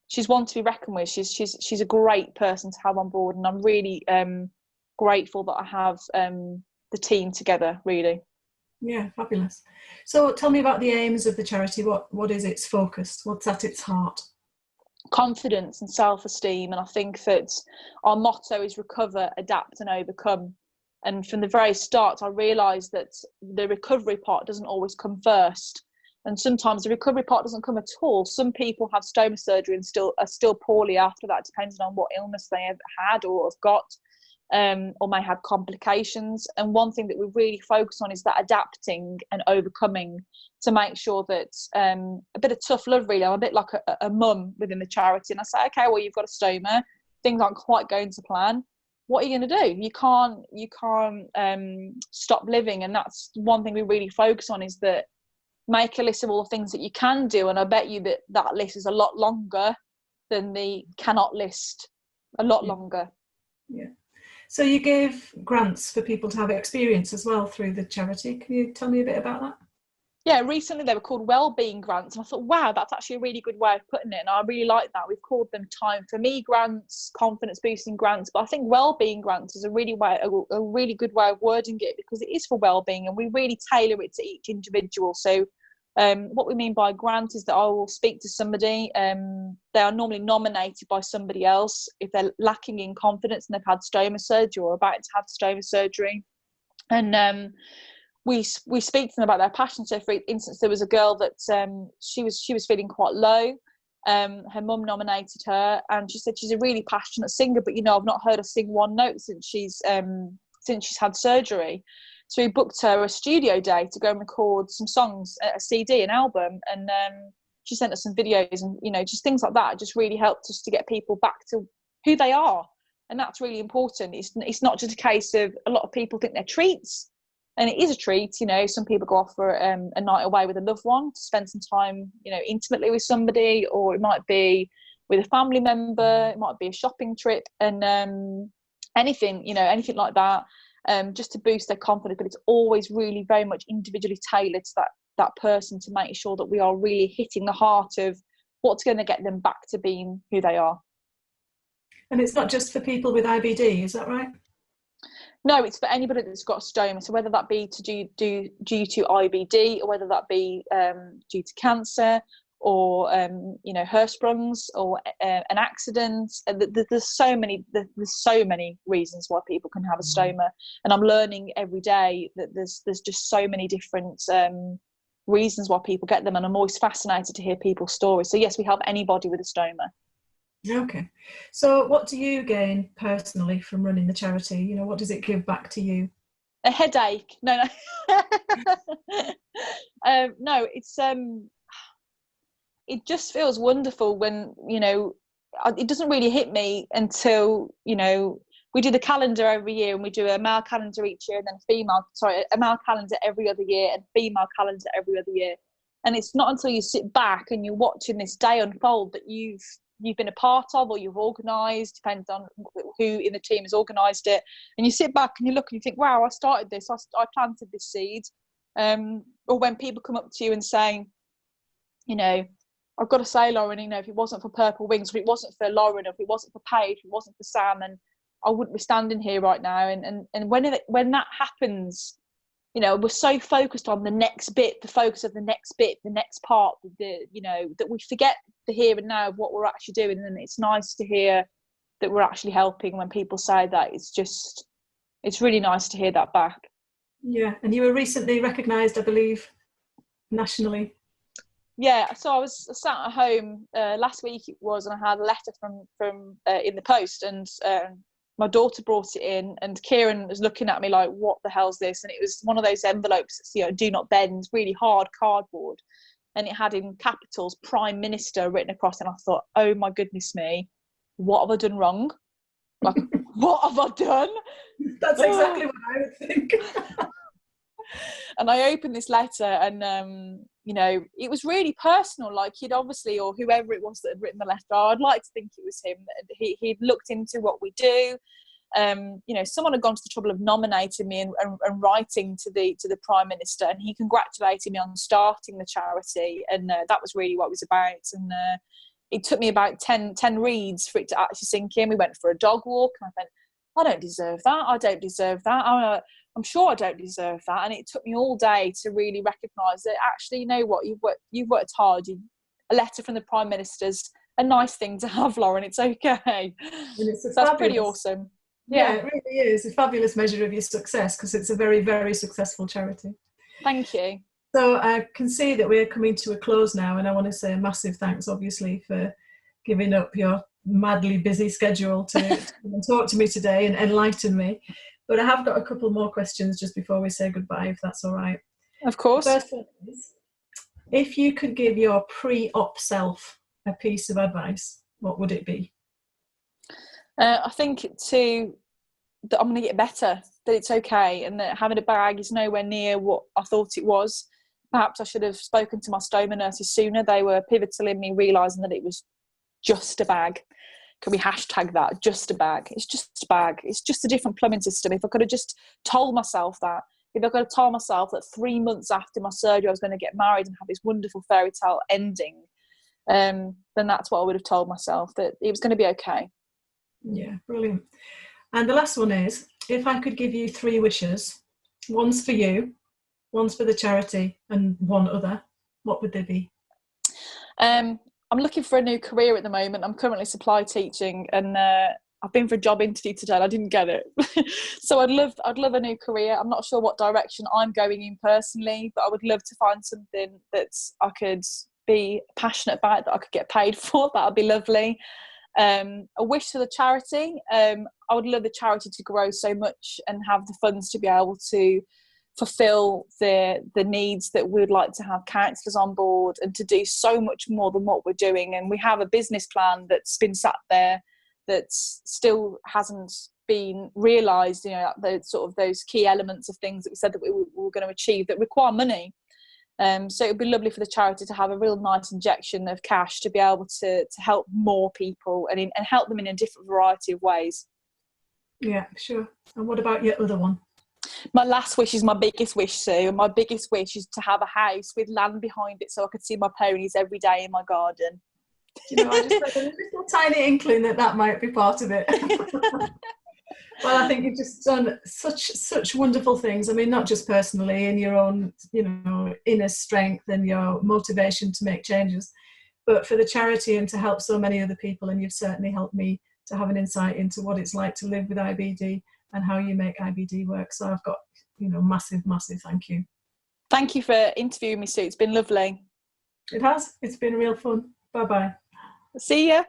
she's one to be reckoned with. She's a great person to have on board, and I'm really grateful that I have the team together, really. Yeah, fabulous. So tell me about the aims of the charity. What is its focus? What's at its heart? Confidence and self-esteem. And I think that our motto is recover, adapt and overcome. And from the very start, I realised that the recovery part doesn't always come first. And sometimes the recovery part doesn't come at all. Some people have stoma surgery and are still poorly after that, depending on what illness they have had or have got. Or may have complications. And one thing that we really focus on is that adapting and overcoming, to make sure that a bit of tough love, really. I'm a bit like a mum within the charity, and I say, okay, well, you've got a stoma, things aren't quite going to plan. What are you going to do? You can't stop living. And that's one thing we really focus on, is that make a list of all the things that you can do, and I bet you that list is a lot longer than the cannot list. A lot longer. Yeah. So you gave grants for people to have experience as well through the charity. Can you tell me a bit about that? Yeah, recently they were called wellbeing grants, and I thought, wow, that's actually a really good way of putting it, and I really like that. We've called them time for me grants, confidence boosting grants, but I think wellbeing grants is a really good way of wording it, because it is for wellbeing, and we really tailor it to each individual. So what we mean by grant is that I will speak to somebody. They are normally nominated by somebody else if they're lacking in confidence and they've had stoma surgery or about to have stoma surgery. And we speak to them about their passion. So, for instance, there was a girl that she was feeling quite low. Her mum nominated her, and she said she's a really passionate singer, but I've not heard her sing one note since she's had surgery. So we booked her a studio day to go and record some songs, a CD, an album, and she sent us some videos, and just things like that just really helped us to get people back to who they are, and that's really important. It's not just a case of, a lot of people think they're treats, and it is a treat. Some people go off for a night away with a loved one to spend some time, intimately with somebody, or it might be with a family member, it might be a shopping trip, and anything like that. Just to boost their confidence, but it's always really very much individually tailored to that person, to make sure that we are really hitting the heart of what's going to get them back to being who they are. And it's not just for people with IBD, is that right? No, it's for anybody that's got a stoma. So whether that be due to IBD, or whether that be due to cancer, or Hirschsprung's, or an accident. There's so many reasons why people can have a stoma, and I'm learning every day that there's just so many different reasons why people get them, and I'm always fascinated to hear people's stories. So yes, we help anybody with a stoma. Okay, so what do you gain personally from running the charity? What does it give back to you? A headache. No. No, it's it just feels wonderful when, it doesn't really hit me until, we do the calendar every year, and we do a male calendar each year, and then a male calendar every other year, and female calendar every other year. And it's not until you sit back and you're watching this day unfold that you've been a part of, or you've organised, depends on who in the team has organised it. And you sit back and you look and you think, wow, I started this, I planted this seed. Or when people come up to you and say, I've got to say, Lauren, if it wasn't for Purple Wings, if it wasn't for Lauren, if it wasn't for Paige, if it wasn't for Sam, and I wouldn't be standing here right now. And when that happens, you know, we're so focused on the next bit, the focus of the next bit, the next part, you know, that we forget the here and now of what we're actually doing. And it's nice to hear that we're actually helping. When people say that, it's really nice to hear that back. Yeah, and you were recently recognised, I believe, nationally. Yeah, so I was sat at home last week it was, and I had a letter from in the post, and my daughter brought it in, and Kieran was looking at me like, what the hell's this? And it was one of those envelopes that's, you know, do not bend, really hard cardboard. And it had in capitals, Prime Minister written across. And I thought, oh my goodness me, what have I done wrong? Like, what have I done? That's exactly what I would think. And I opened this letter, and you know, it was really personal. Like, he'd obviously, or whoever it was that had written the letter, I'd like to think it was him. He'd looked into what we do. You know, someone had gone to the trouble of nominating me and writing to the Prime Minister, and he congratulated me on starting the charity, and that was really what it was about. And it took me about 10 reads for it to actually sink in. We went for a dog walk, and I went, I don't deserve that. I don't deserve that. I'm sure I don't deserve that. And it took me all day to really recognise that actually, you know what, you've worked hard. A letter from the Prime Minister's a nice thing to have, Lauren. It's okay. So that's pretty awesome. Yeah, it really is a fabulous measure of your success, because it's a very, very successful charity. Thank you. So I can see that we're coming to a close now, and I want to say a massive thanks, obviously, for giving up your madly busy schedule to talk to me today and enlighten me. But I have got a couple more questions just before we say goodbye, if that's all right. Of course. The first one is, if you could give your pre-op self a piece of advice, what would it be? I think that I'm going to get better, that it's okay, and that having a bag is nowhere near what I thought it was. Perhaps I should have spoken to my stoma nurses sooner. They were pivotal in me realising that it was just a bag. Can we hashtag that? Just a bag. It's just a bag. It's just a different plumbing system. If I could have just told myself that, if I could have told myself that 3 months after my surgery I was going to get married and have this wonderful fairy tale ending, then that's what I would have told myself, that it was going to be okay. Yeah, brilliant. And the last one is, if I could give you 3 wishes, one's for you, one's for the charity, and one other, what would they be? I'm looking for a new career at the moment. I'm currently supply teaching, and I've been for a job interview today and I didn't get it. So I'd love a new career. I'm not sure what direction I'm going in personally, but I would love to find something that I could be passionate about, that I could get paid for. That would be lovely. A wish for the charity. I would love the charity to grow so much and have the funds to be able to fulfill the needs that we would like to have counsellors on board, and to do so much more than what we're doing. And we have a business plan that's been sat there that still hasn't been realised, you know, those key elements of things that we said that we were going to achieve that require money. So it would be lovely for the charity to have a real nice injection of cash to be able to help more people and help them in a different variety of ways. Yeah, sure. And what about your other one? My last wish is my biggest wish, Sue. And my biggest wish is to have a house with land behind it so I could see my ponies every day in my garden. You know, I just had a little tiny inkling that might be part of it. Well, I think you've just done such wonderful things. I mean, not just personally in your own, you know, inner strength and your motivation to make changes, but for the charity and to help so many other people. And you've certainly helped me to have an insight into what it's like to live with IBD and how you make IBD work. So I've got, you know, massive thank you. Thank you for interviewing me, Sue. It's been lovely. It has. It's been real fun. Bye-bye. See ya.